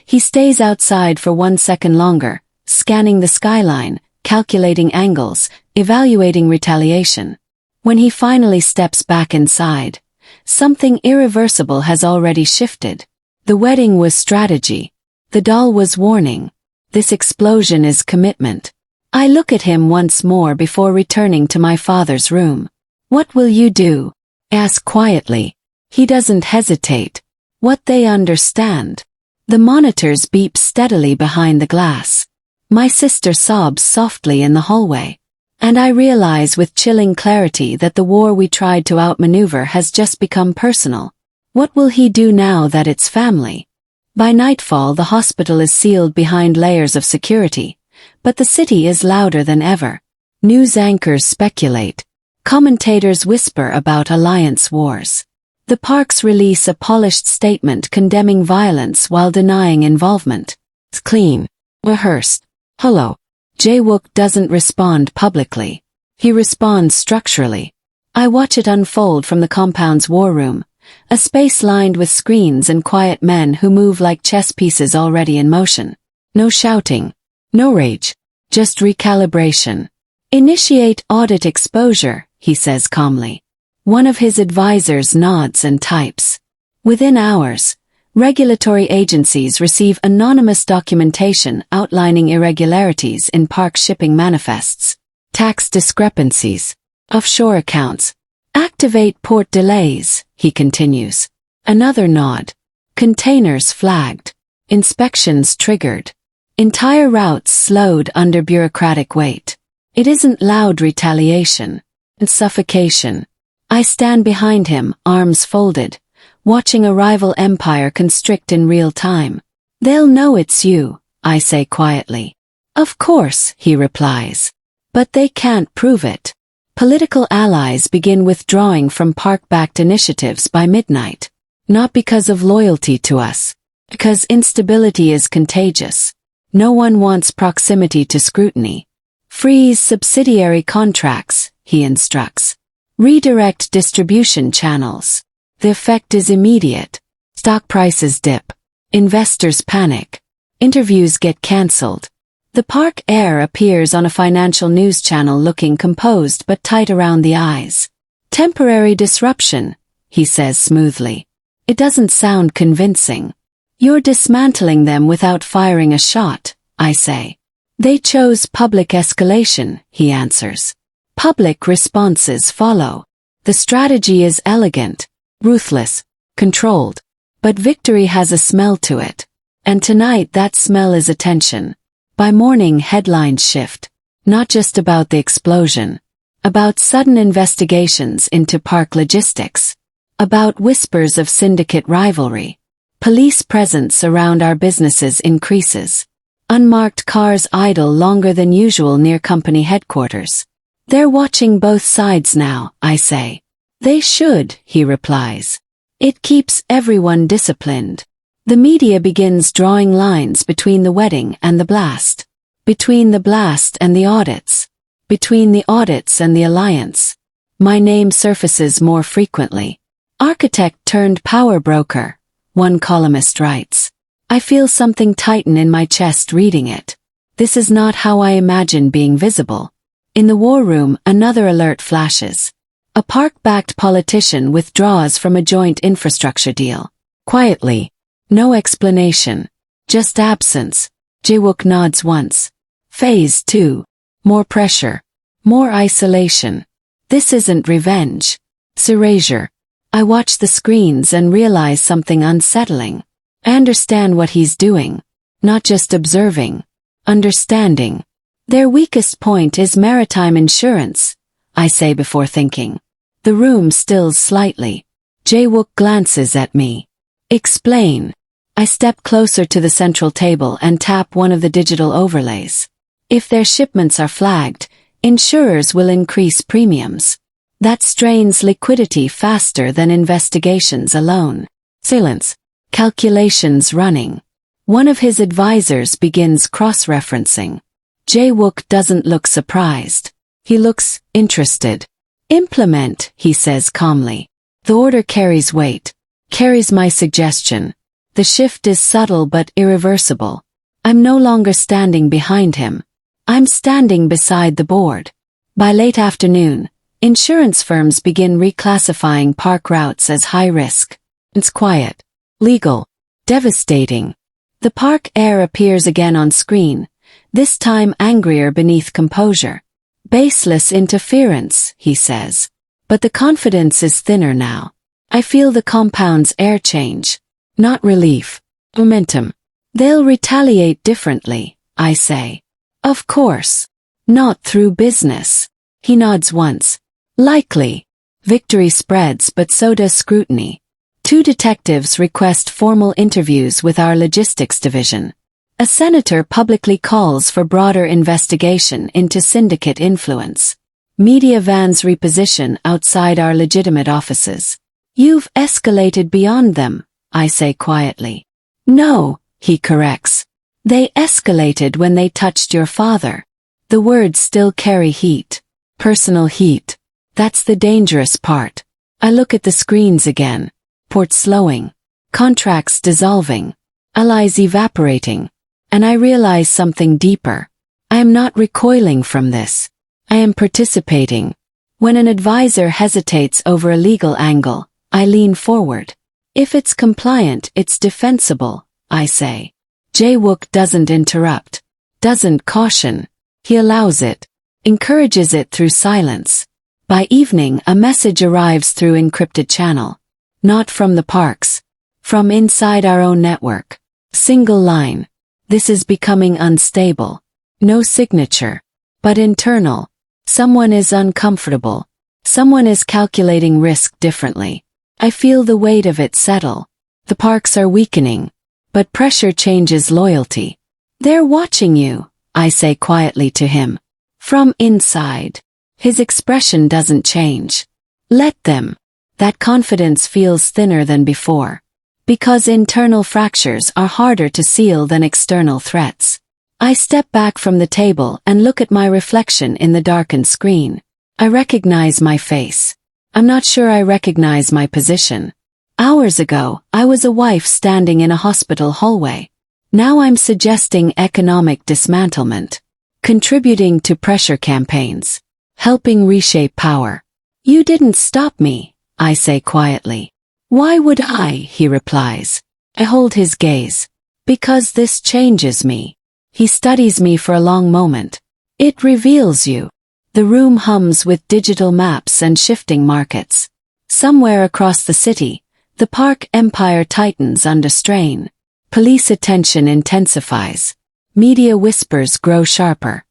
He stays outside for 1 second longer, scanning the skyline, calculating angles, evaluating retaliation. When he finally steps back inside, something irreversible has already shifted. The wedding was strategy. The doll was warning. This explosion is commitment. I look at him once more before returning to my father's room. What will you do? Ask quietly. He doesn't hesitate. What they understand. The monitors beep steadily behind the glass. My sister sobs softly in the hallway. And I realize with chilling clarity that the war we tried to outmaneuver has just become personal. What will he do now that it's family? By nightfall the hospital is sealed behind layers of security, but the city is louder than ever. News anchors speculate. Commentators whisper about alliance wars. The parks release a polished statement condemning violence while denying involvement. It's clean. Rehearsed. Hello. Jae-wook doesn't respond publicly. He responds structurally. I watch it unfold from the compound's war room, a space lined with screens and quiet men who move like chess pieces already in motion. No shouting, no rage, just recalibration. Initiate audit exposure, he says calmly. One of his advisors nods and types. Within hours, regulatory agencies receive anonymous documentation outlining irregularities in park shipping manifests, tax discrepancies, offshore accounts. Activate port delays, he continues. Another nod. Containers flagged. Inspections triggered. Entire routes slowed under bureaucratic weight. It isn't loud retaliation. It's suffocation. I stand behind him, arms folded, watching a rival empire constrict in real time. They'll know it's you, I say quietly. Of course, he replies. But they can't prove it. Political allies begin withdrawing from park-backed initiatives by midnight. Not because of loyalty to us. Because instability is contagious. No one wants proximity to scrutiny. Freeze subsidiary contracts, he instructs. Redirect distribution channels. The effect is immediate. Stock prices dip. Investors panic. Interviews get cancelled. The park heir appears on a financial news channel looking composed but tight around the eyes. Temporary disruption, he says smoothly. It doesn't sound convincing. You're dismantling them without firing a shot, I say. They chose public escalation, he answers. Public responses follow. The strategy is elegant, ruthless, controlled. But victory has a smell to it. And tonight that smell is attention. By morning headlines shift. Not just about the explosion. About sudden investigations into park logistics. About whispers of syndicate rivalry. Police presence around our businesses increases. Unmarked cars idle longer than usual near company headquarters. They're watching both sides now, I say. They should, he replies. It keeps everyone disciplined. The media begins drawing lines between the wedding and the blast. Between the blast and the audits. Between the audits and the alliance. My name surfaces more frequently. Architect turned power broker, one columnist writes. I feel something tighten in my chest reading it. This is not how I imagine being visible. In the war room, another alert flashes. A park-backed politician withdraws from a joint infrastructure deal. Quietly. No explanation. Just absence. Jae-wook nods once. Phase 2. More pressure. More isolation. This isn't revenge. It's erasure. I watch the screens and realize something unsettling. I understand what he's doing. Not just observing. Understanding. Their weakest point is maritime insurance, I say before thinking. The room stills slightly. Jae-wook glances at me. Explain. I step closer to the central table and tap one of the digital overlays. If their shipments are flagged, insurers will increase premiums. That strains liquidity faster than investigations alone. Silence. Calculations running. One of his advisors begins cross-referencing. Jae-wook doesn't look surprised. He looks interested. Implement, he says calmly. The order carries weight. Carries my suggestion. The shift is subtle but irreversible. I'm no longer standing behind him. I'm standing beside the board. By late afternoon, insurance firms begin reclassifying park routes as high risk. It's quiet. Legal. Devastating. The park heir appears again on screen, this time angrier beneath composure. Baseless interference, he says. But the confidence is thinner now. I feel the compound's air change. Not relief. Momentum. They'll retaliate differently, I say. Of course. Not through business. He nods once. Likely. Victory spreads but so does scrutiny. 2 detectives request formal interviews with our logistics division. A senator publicly calls for broader investigation into syndicate influence. Media vans reposition outside our legitimate offices. You've escalated beyond them, I say quietly. No, he corrects. They escalated when they touched your father. The words still carry heat. Personal heat. That's the dangerous part. I look at the screens again. Ports slowing. Contracts dissolving. Allies evaporating. And I realize something deeper. I am not recoiling from this. I am participating. When an advisor hesitates over a legal angle, I lean forward. If it's compliant, it's defensible, I say. Jae-wook doesn't interrupt. Doesn't caution. He allows it. Encourages it through silence. By evening, a message arrives through encrypted channel. Not from the parks. From inside our own network. Single line. This is becoming unstable. No signature. But internal. Someone is uncomfortable. Someone is calculating risk differently. I feel the weight of it settle. The parks are weakening. But pressure changes loyalty. They're watching you, I say quietly to him. From inside. His expression doesn't change. Let them. That confidence feels thinner than before. Because internal fractures are harder to seal than external threats. I step back from the table and look at my reflection in the darkened screen. I recognize my face. I'm not sure I recognize my position. Hours ago, I was a wife standing in a hospital hallway. Now I'm suggesting economic dismantlement. Contributing to pressure campaigns. Helping reshape power. You didn't stop me, I say quietly. Why would I, he replies. I hold his gaze. Because this changes me. He studies me for a long moment. It reveals you. The room hums with digital maps and shifting markets. Somewhere across the city, the park empire tightens under strain. Police attention intensifies. Media whispers grow sharper.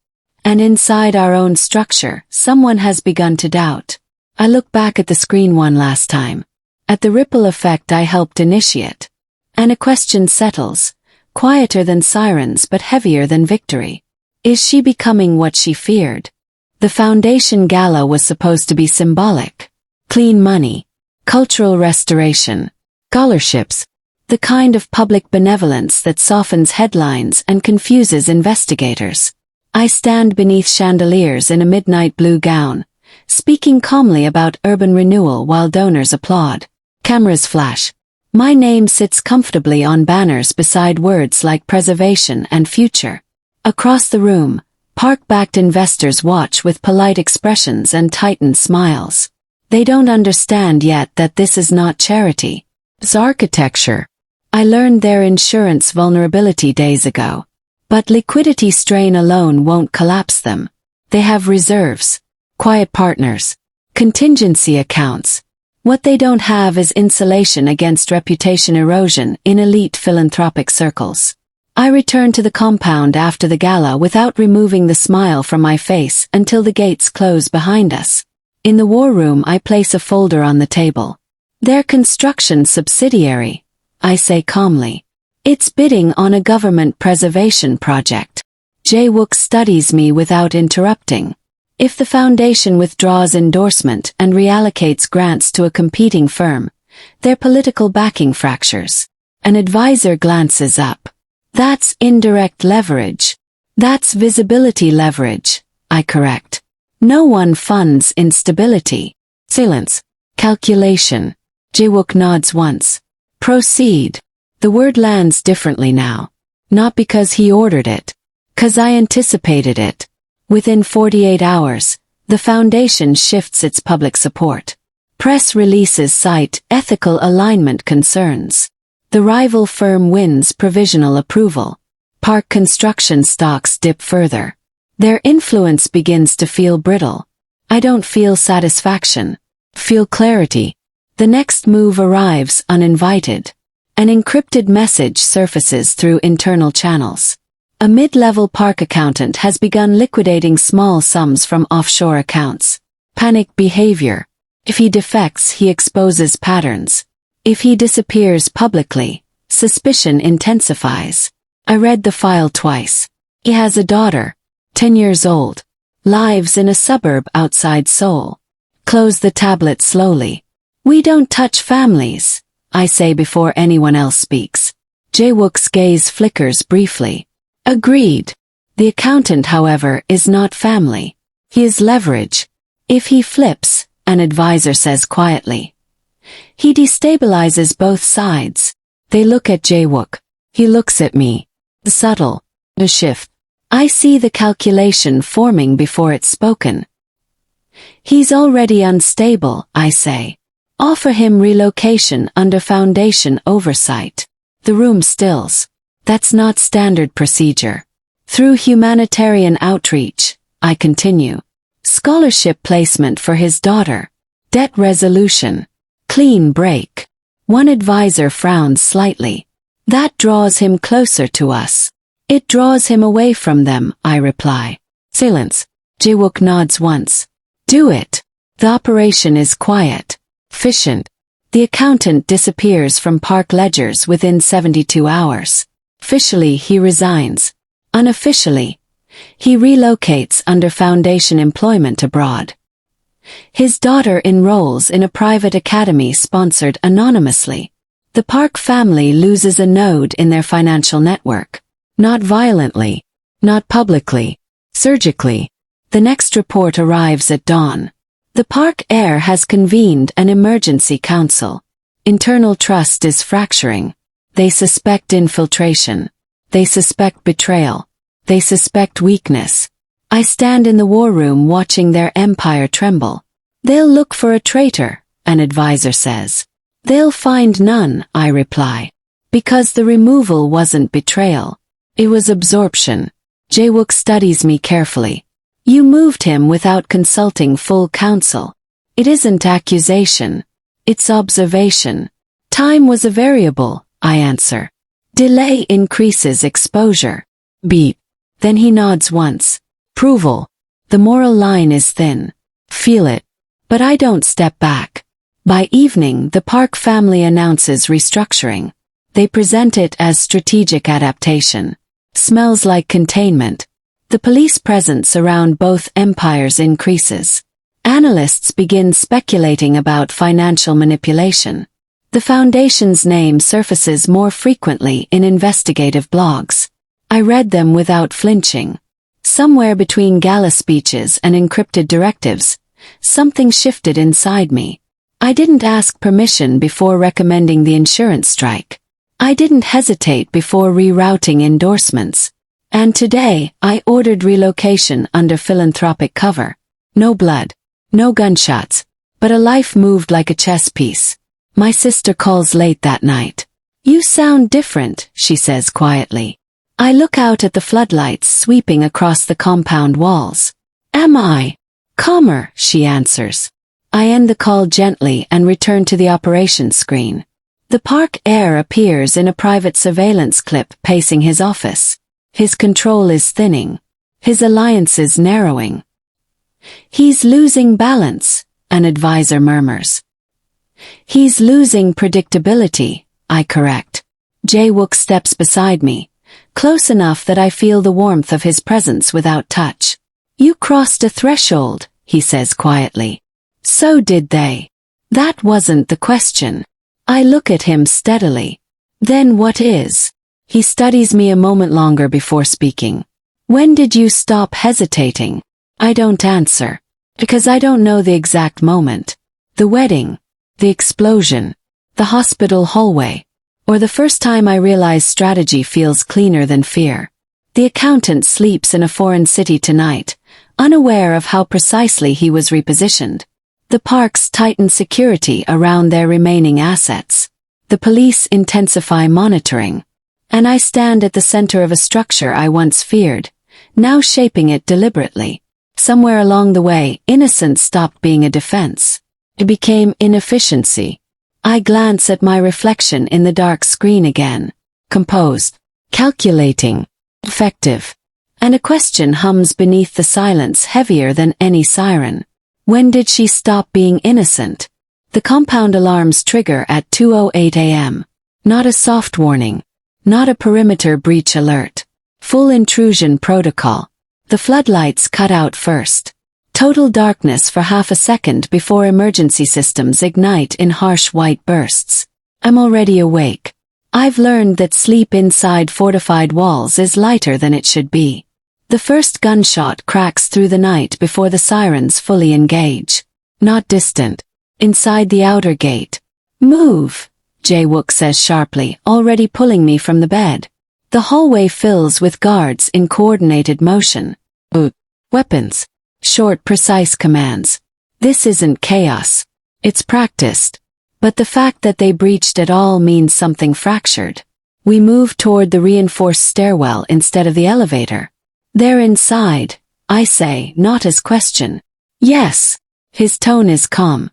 And inside our own structure, someone has begun to doubt. I look back at the screen one last time. At the ripple effect I helped initiate. And a question settles. Quieter than sirens but heavier than victory. Is she becoming what she feared? The foundation gala was supposed to be symbolic. Clean money. Cultural restoration. Scholarships. The kind of public benevolence that softens headlines and confuses investigators. I stand beneath chandeliers in a midnight blue gown, speaking calmly about urban renewal while donors applaud. Cameras flash. My name sits comfortably on banners beside words like preservation and future. Across the room, park-backed investors watch with polite expressions and tightened smiles. They don't understand yet that this is not charity. It's architecture. I learned their insurance vulnerability days ago. But liquidity strain alone won't collapse them. They have reserves. Quiet partners. Contingency accounts. What they don't have is insulation against reputation erosion in elite philanthropic circles. I return to the compound after the gala without removing the smile from my face until the gates close behind us. In the war room I place a folder on the table. Their construction subsidiary, I say calmly. It's bidding on a government preservation project. Jae-wook studies me without interrupting. If the foundation withdraws endorsement and reallocates grants to a competing firm, their political backing fractures. An advisor glances up. That's indirect leverage. That's visibility leverage, I correct. No one funds instability. Silence. Calculation. Jae-wook nods once. Proceed. The word lands differently now. Not because he ordered it. 'Cause I anticipated it. Within 48 hours, the foundation shifts its public support. Press releases cite ethical alignment concerns. The rival firm wins provisional approval. Park construction stocks dip further. Their influence begins to feel brittle. I don't feel satisfaction. Feel clarity. The next move arrives uninvited. An encrypted message surfaces through internal channels. A mid-level park accountant has begun liquidating small sums from offshore accounts. Panic behavior. If he defects, he exposes patterns. If he disappears publicly, suspicion intensifies. I read the file twice. He has a daughter, 10 years old, lives in a suburb outside Seoul. Close the tablet slowly. We don't touch families, I say before anyone else speaks. Jae-wook's gaze flickers briefly. Agreed. The accountant, however, is not family. He is leverage. If he flips, an advisor says quietly. He destabilizes both sides. They look at Jae-wook. He looks at me. Subtle. A shift. I see the calculation forming before it's spoken. He's already unstable, I say. Offer him relocation under Foundation oversight. The room stills. That's not standard procedure. Through humanitarian outreach, I continue. Scholarship placement for his daughter. Debt resolution. Clean break. One advisor frowns slightly. That draws him closer to us. It draws him away from them, I reply. Silence. Jae-wook nods once. Do it. The operation is quiet. Efficient. The accountant disappears from Park ledgers within 72 hours. Officially, he resigns. Unofficially, he relocates under Foundation employment abroad. His daughter enrolls in a private academy sponsored anonymously. The Park family loses a node in their financial network. Not violently, not publicly, surgically. The next report arrives at dawn. The Park heir has convened an emergency council. Internal trust is fracturing. They suspect infiltration. They suspect betrayal. They suspect weakness. I stand in the war room watching their empire tremble. They'll look for a traitor, an advisor says. They'll find none, I reply. Because the removal wasn't betrayal. It was absorption. Jae-wook studies me carefully. You moved him without consulting full counsel. It isn't accusation. It's observation. Time was a variable, I answer. Delay increases exposure. Beep. Then he nods once. Approval. The moral line is thin. Feel it. But I don't step back. By evening, the Park family announces restructuring. They present it as strategic adaptation. Smells like containment. The police presence around both empires increases. Analysts begin speculating about financial manipulation. The Foundation's name surfaces more frequently in investigative blogs. I read them without flinching. Somewhere between gala speeches and encrypted directives, something shifted inside me. I didn't ask permission before recommending the insurance strike. I didn't hesitate before rerouting endorsements. And today, I ordered relocation under philanthropic cover. No blood, no gunshots, but a life moved like a chess piece. My sister calls late that night. You sound different, she says quietly. I look out at the floodlights sweeping across the compound walls. Am I? Calmer, she answers. I end the call gently and return to the operations screen. The Park heir appears in a private surveillance clip pacing his office. His control is thinning. His alliances narrowing. He's losing balance, an advisor murmurs. He's losing predictability, I correct. Jae-wook steps beside me, close enough that I feel the warmth of his presence without touch. You crossed a threshold, he says quietly. So did they. That wasn't the question. I look at him steadily. Then what is? He studies me a moment longer before speaking. When did you stop hesitating? I don't answer. Because I don't know the exact moment. The wedding. The explosion. The hospital hallway. Or the first time I realize strategy feels cleaner than fear. The accountant sleeps in a foreign city tonight, unaware of how precisely he was repositioned. The parks tighten security around their remaining assets. The police intensify monitoring. And I stand at the center of a structure I once feared, now shaping it deliberately. Somewhere along the way, innocence stopped being a defense. It became inefficiency. I glance at my reflection in the dark screen again. Composed. Calculating. Effective. And a question hums beneath the silence heavier than any siren. When did she stop being innocent? The compound alarms trigger at 2:08 a.m. Not a soft warning. Not a perimeter breach alert. Full intrusion protocol. The floodlights cut out first. Total darkness for half a second before emergency systems ignite in harsh white bursts. I'm already awake. I've learned that sleep inside fortified walls is lighter than it should be. The first gunshot cracks through the night before the sirens fully engage. not distant. Inside the outer gate. Move, Jae-wook says sharply, already pulling me from the bed. The hallway fills with guards in coordinated motion. Weapons. Short, precise commands. This isn't chaos. It's practiced. But the fact that they breached at all means something fractured. We move toward the reinforced stairwell instead of the elevator. They're inside, I say, not as question. Yes. His tone is calm.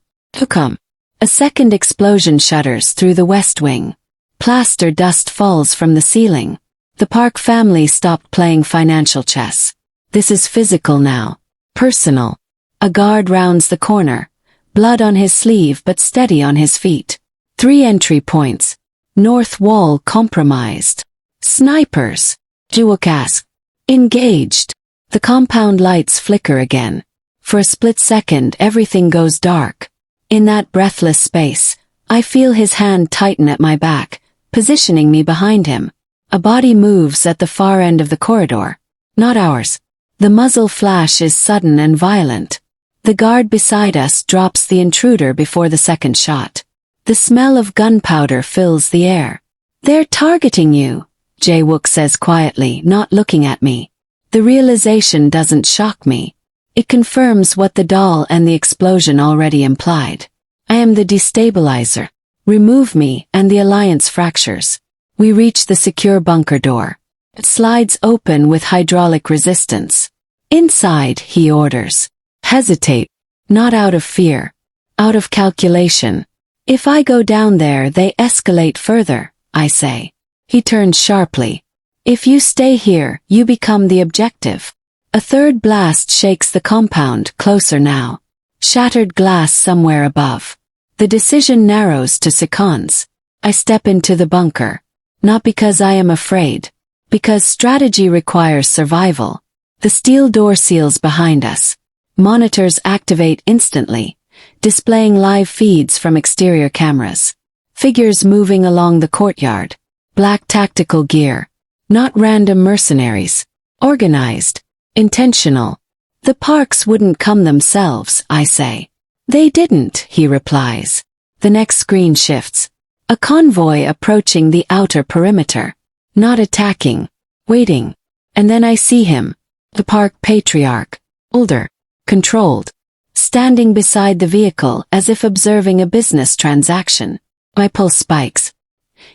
Come. A second explosion shudders through the west wing. Plaster dust falls from the ceiling. The Park family stopped playing financial chess. This is physical now. Personal. A guard rounds the corner. Blood on his sleeve but steady on his feet. 3 entry points. North wall compromised. Snipers. Jae-wook asks. Engaged. The compound lights flicker again. For a split second everything goes dark. In that breathless space, I feel his hand tighten at my back, positioning me behind him. A body moves at the far end of the corridor. Not ours. The muzzle flash is sudden and violent. The guard beside us drops the intruder before the second shot. The smell of gunpowder fills the air. They're targeting you, Jae-wook says quietly, not looking at me. The realization doesn't shock me. It confirms what the doll and the explosion already implied. I am the destabilizer. Remove me and the alliance fractures. We reach the secure bunker door. It slides open with hydraulic resistance. Inside, he orders. Hesitate. Not out of fear. Out of calculation. If I go down there, they escalate further, I say. He turns sharply. If you stay here, you become the objective. A third blast shakes the compound, closer now. Shattered glass somewhere above. The decision narrows to seconds. I step into the bunker. Not because I am afraid. Because strategy requires survival. The steel door seals behind us. Monitors activate instantly, displaying live feeds from exterior cameras. Figures moving along the courtyard. Black tactical gear. Not random mercenaries. Organized. Intentional. The Parks wouldn't come themselves, I say. They didn't, he replies. The next screen shifts. A convoy approaching the outer perimeter. Not attacking. Waiting. And then I see him. The Park patriarch. Older. Controlled. Standing beside the vehicle as if observing a business transaction. My pulse spikes.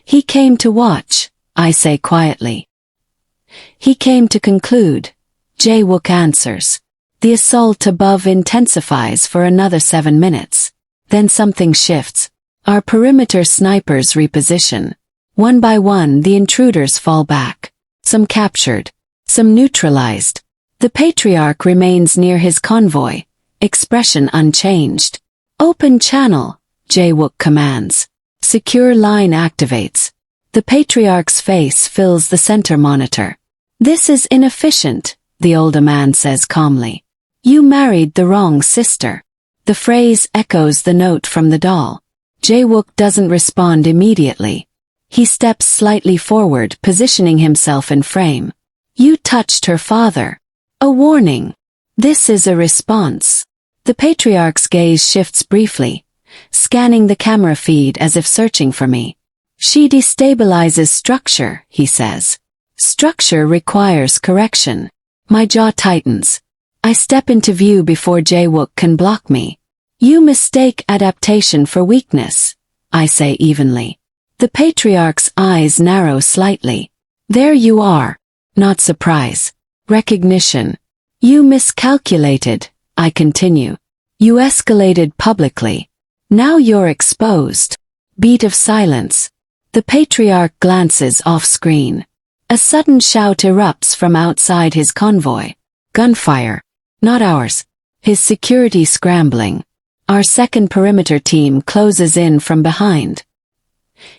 He came to watch, I say quietly. He came to conclude. Jae-wook answers. The assault above intensifies for another 7 minutes. Then something shifts. Our perimeter snipers reposition. One by one the intruders fall back. Some captured. Some neutralized. The patriarch remains near his convoy. Expression unchanged. Open channel, Jae-wook commands. Secure line activates. The patriarch's face fills the center monitor. This is inefficient, the older man says calmly. You married the wrong sister. The phrase echoes the note from the doll. Jae-wook doesn't respond immediately. He steps slightly forward, positioning himself in frame. You touched her father. A warning. This is a response. The patriarch's gaze shifts briefly, scanning the camera feed as if searching for me. She destabilizes structure, he says. Structure requires correction. My jaw tightens. I step into view before Jae-wook can block me. You mistake adaptation for weakness, I say evenly. The patriarch's eyes narrow slightly. There you are. Not surprise. Recognition. You miscalculated, I continue. You escalated publicly. Now you're exposed. Beat of silence. The patriarch glances off-screen. A sudden shout erupts from outside his convoy. Gunfire. Not ours. His security scrambling. Our second perimeter team closes in from behind.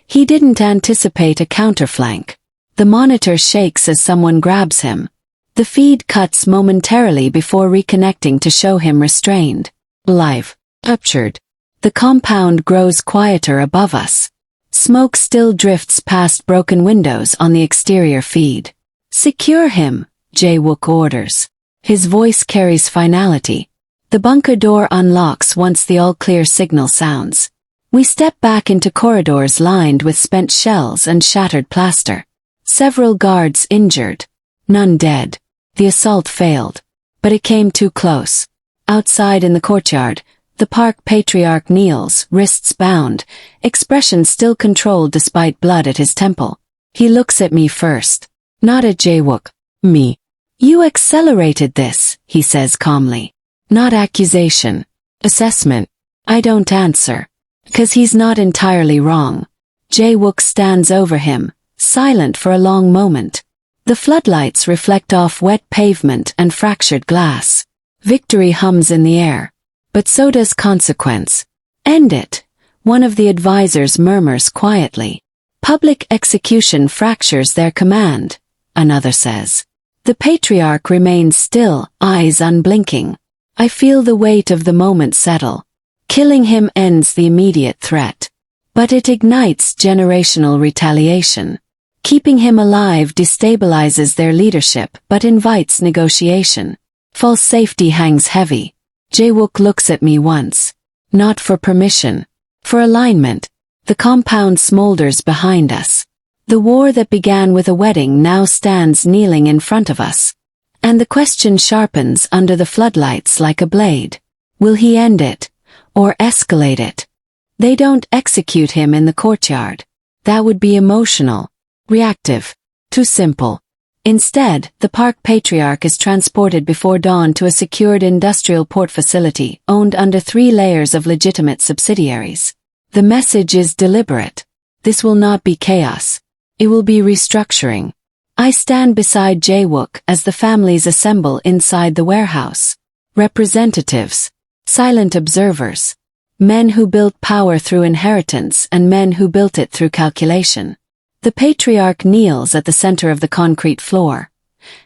He didn't anticipate a counterflank. The monitor shakes as someone grabs him. The feed cuts momentarily before reconnecting to show him restrained. Alive. Captured. The compound grows quieter above us. Smoke still drifts past broken windows on the exterior feed. Secure him, Jae-wook orders. His voice carries finality. The bunker door unlocks once the all-clear signal sounds. We step back into corridors lined with spent shells and shattered plaster. Several guards injured. None dead. The assault failed. But it came too close. Outside in the courtyard, the park patriarch kneels, wrists bound, expression still controlled despite blood at his temple. He looks at me first. Not at Jae-wook. Me. You accelerated this, he says calmly. Not accusation. Assessment. I don't answer. 'Cause he's not entirely wrong. Jae-wook stands over him, silent for a long moment. The floodlights reflect off wet pavement and fractured glass. Victory hums in the air. But so does consequence. End it, one of the advisors murmurs quietly. Public execution fractures their command, another says. The patriarch remains still, eyes unblinking. I feel the weight of the moment settle. Killing him ends the immediate threat. But it ignites generational retaliation. Keeping him alive destabilizes their leadership but invites negotiation. False safety hangs heavy. Jae-wook looks at me once. Not for permission. For alignment. The compound smolders behind us. The war that began with a wedding now stands kneeling in front of us. And the question sharpens under the floodlights like a blade. Will he end it? Or escalate it? They don't execute him in the courtyard. That would be emotional. Reactive. Too simple. Instead, the park patriarch is transported before dawn to a secured industrial port facility owned under 3 layers of legitimate subsidiaries. The message is deliberate. This will not be chaos. It will be restructuring. I stand beside Jae-wook as the families assemble inside the warehouse. Representatives. Silent observers. Men who built power through inheritance and men who built it through calculation. The patriarch kneels at the center of the concrete floor.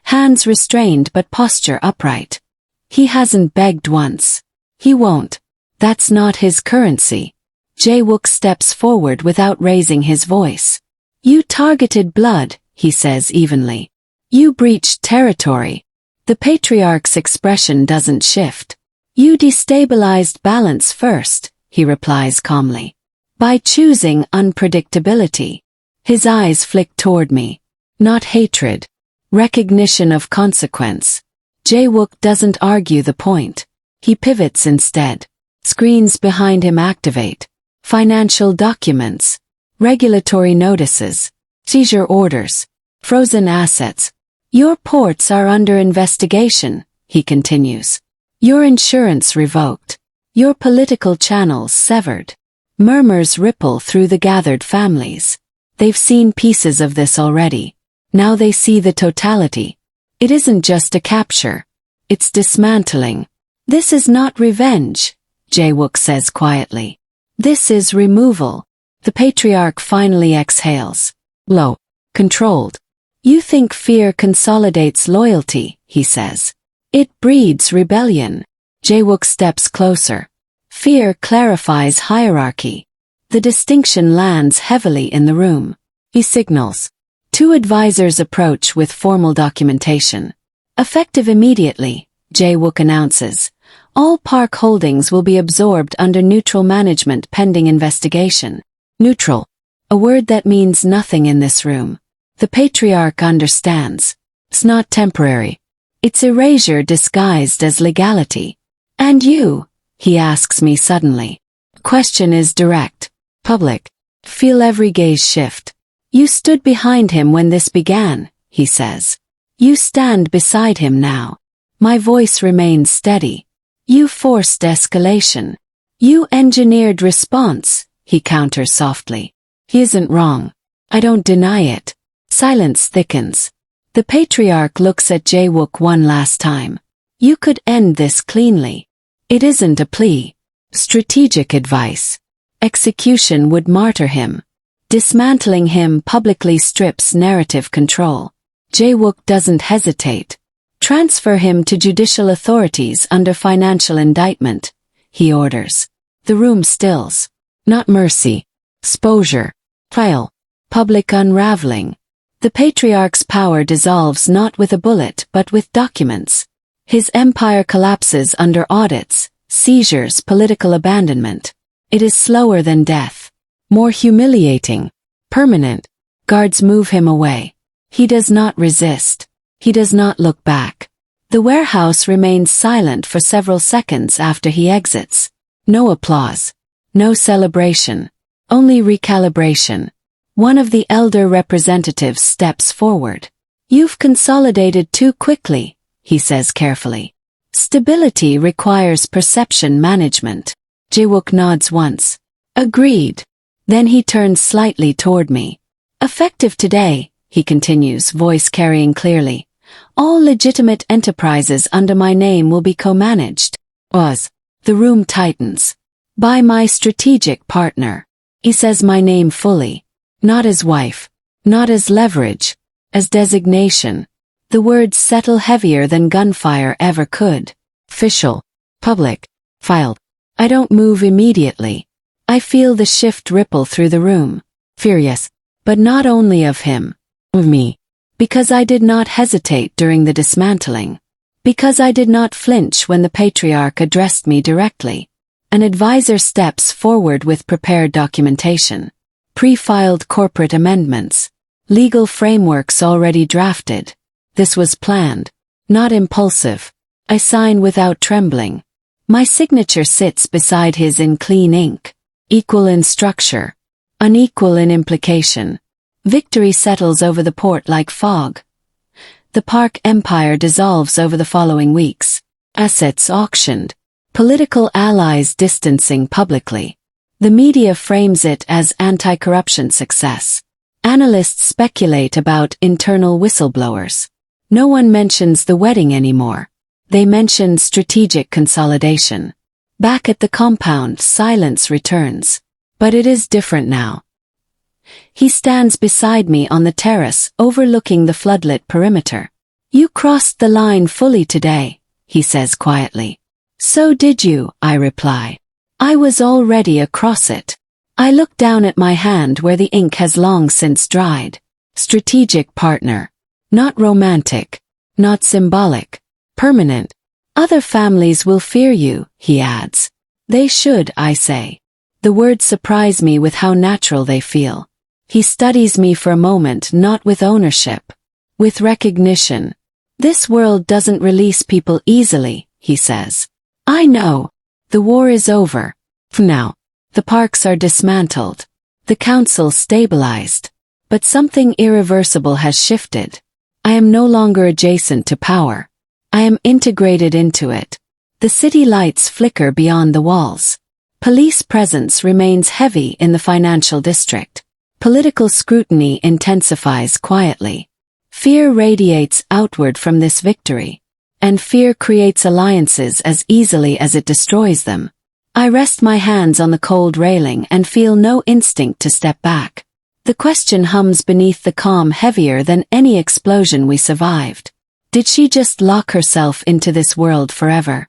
Hands restrained but posture upright. He hasn't begged once. He won't. That's not his currency. Jae-wook steps forward without raising his voice. You targeted blood, he says evenly. You breached territory. The patriarch's expression doesn't shift. You destabilized balance first, he replies calmly. By choosing unpredictability. His eyes flick toward me. Not hatred. Recognition of consequence. Jae-wook doesn't argue the point. He pivots instead. Screens behind him activate. Financial documents. Regulatory notices. Seizure orders. Frozen assets. Your ports are under investigation, he continues. Your insurance revoked. Your political channels severed. Murmurs ripple through the gathered families. They've seen pieces of this already. Now they see the totality. It isn't just a capture. It's dismantling. This is not revenge, Jae-wook says quietly. This is removal. The patriarch finally exhales. Low. Controlled. You think fear consolidates loyalty, he says. It breeds rebellion. Jae-wook steps closer. Fear clarifies hierarchy. The distinction lands heavily in the room. He signals. 2 advisors approach with formal documentation. Effective immediately, Jae-wook announces. All park holdings will be absorbed under neutral management pending investigation. Neutral. A word that means nothing in this room. The patriarch understands. It's not temporary. It's erasure disguised as legality. And you? He asks me suddenly. Question is direct. Public. Feel every gaze shift. You stood behind him when this began, he says. You stand beside him now. My voice remains steady. You forced escalation. You engineered response, he counters softly. He isn't wrong. I don't deny it. Silence thickens. The patriarch looks at Jae-wook one last time. You could end this cleanly. It isn't a plea. Strategic advice. Execution would martyr him. Dismantling him publicly strips narrative control. Jae-wook doesn't hesitate. Transfer him to judicial authorities under financial indictment, he orders. The room stills. Not mercy. Exposure. Trial. Public unraveling. The patriarch's power dissolves not with a bullet but with documents. His empire collapses under audits, seizures, political abandonment. It is slower than death. More humiliating. Permanent. Guards move him away. He does not resist. He does not look back. The warehouse remains silent for several seconds after he exits. No applause. No celebration. Only recalibration. One of the elder representatives steps forward. "You've consolidated too quickly," he says carefully. "Stability requires perception management." Jiwook nods once. "Agreed." Then he turns slightly toward me. "Effective today," he continues, voice carrying clearly. "All legitimate enterprises under my name will be co-managed." The room tightens. "By my strategic partner." He says my name fully. Not as wife. Not as leverage. As designation. The words settle heavier than gunfire ever could. Official. Public. Filed. I don't move immediately. I feel the shift ripple through the room. Furious. But not only of him. Of me. Because I did not hesitate during the dismantling. Because I did not flinch when the patriarch addressed me directly. An advisor steps forward with prepared documentation. Pre-filed corporate amendments. Legal frameworks already drafted. This was planned. Not impulsive. I sign without trembling. My signature sits beside his in clean ink. Equal in structure. Unequal in implication. Victory settles over the port like fog. The Park Empire dissolves over the following weeks. Assets auctioned. Political allies distancing publicly. The media frames it as anti-corruption success. Analysts speculate about internal whistleblowers. No one mentions the wedding anymore. They mention strategic consolidation. Back at the compound, silence returns. But it is different now. He stands beside me on the terrace, overlooking the floodlit perimeter. "You crossed the line fully today," he says quietly. "So did you," I reply. "I was already across it." I look down at my hand where the ink has long since dried. Strategic partner. Not romantic. Not symbolic. Permanent. "Other families will fear you," he adds. "They should," I say. The words surprise me with how natural they feel. He studies me for a moment, not with ownership. With recognition. "This world doesn't release people easily," he says. "I know. The war is over. For now. The parks are dismantled. The council stabilized. But something irreversible has shifted. I am no longer adjacent to power. I am integrated into it. The city lights flicker beyond the walls. Police presence remains heavy in the financial district. Political scrutiny intensifies quietly. Fear radiates outward from this victory. And fear creates alliances as easily as it destroys them. I rest my hands on the cold railing and feel no instinct to step back. The question hums beneath the calm, heavier than any explosion we survived. Did she just lock herself into this world forever?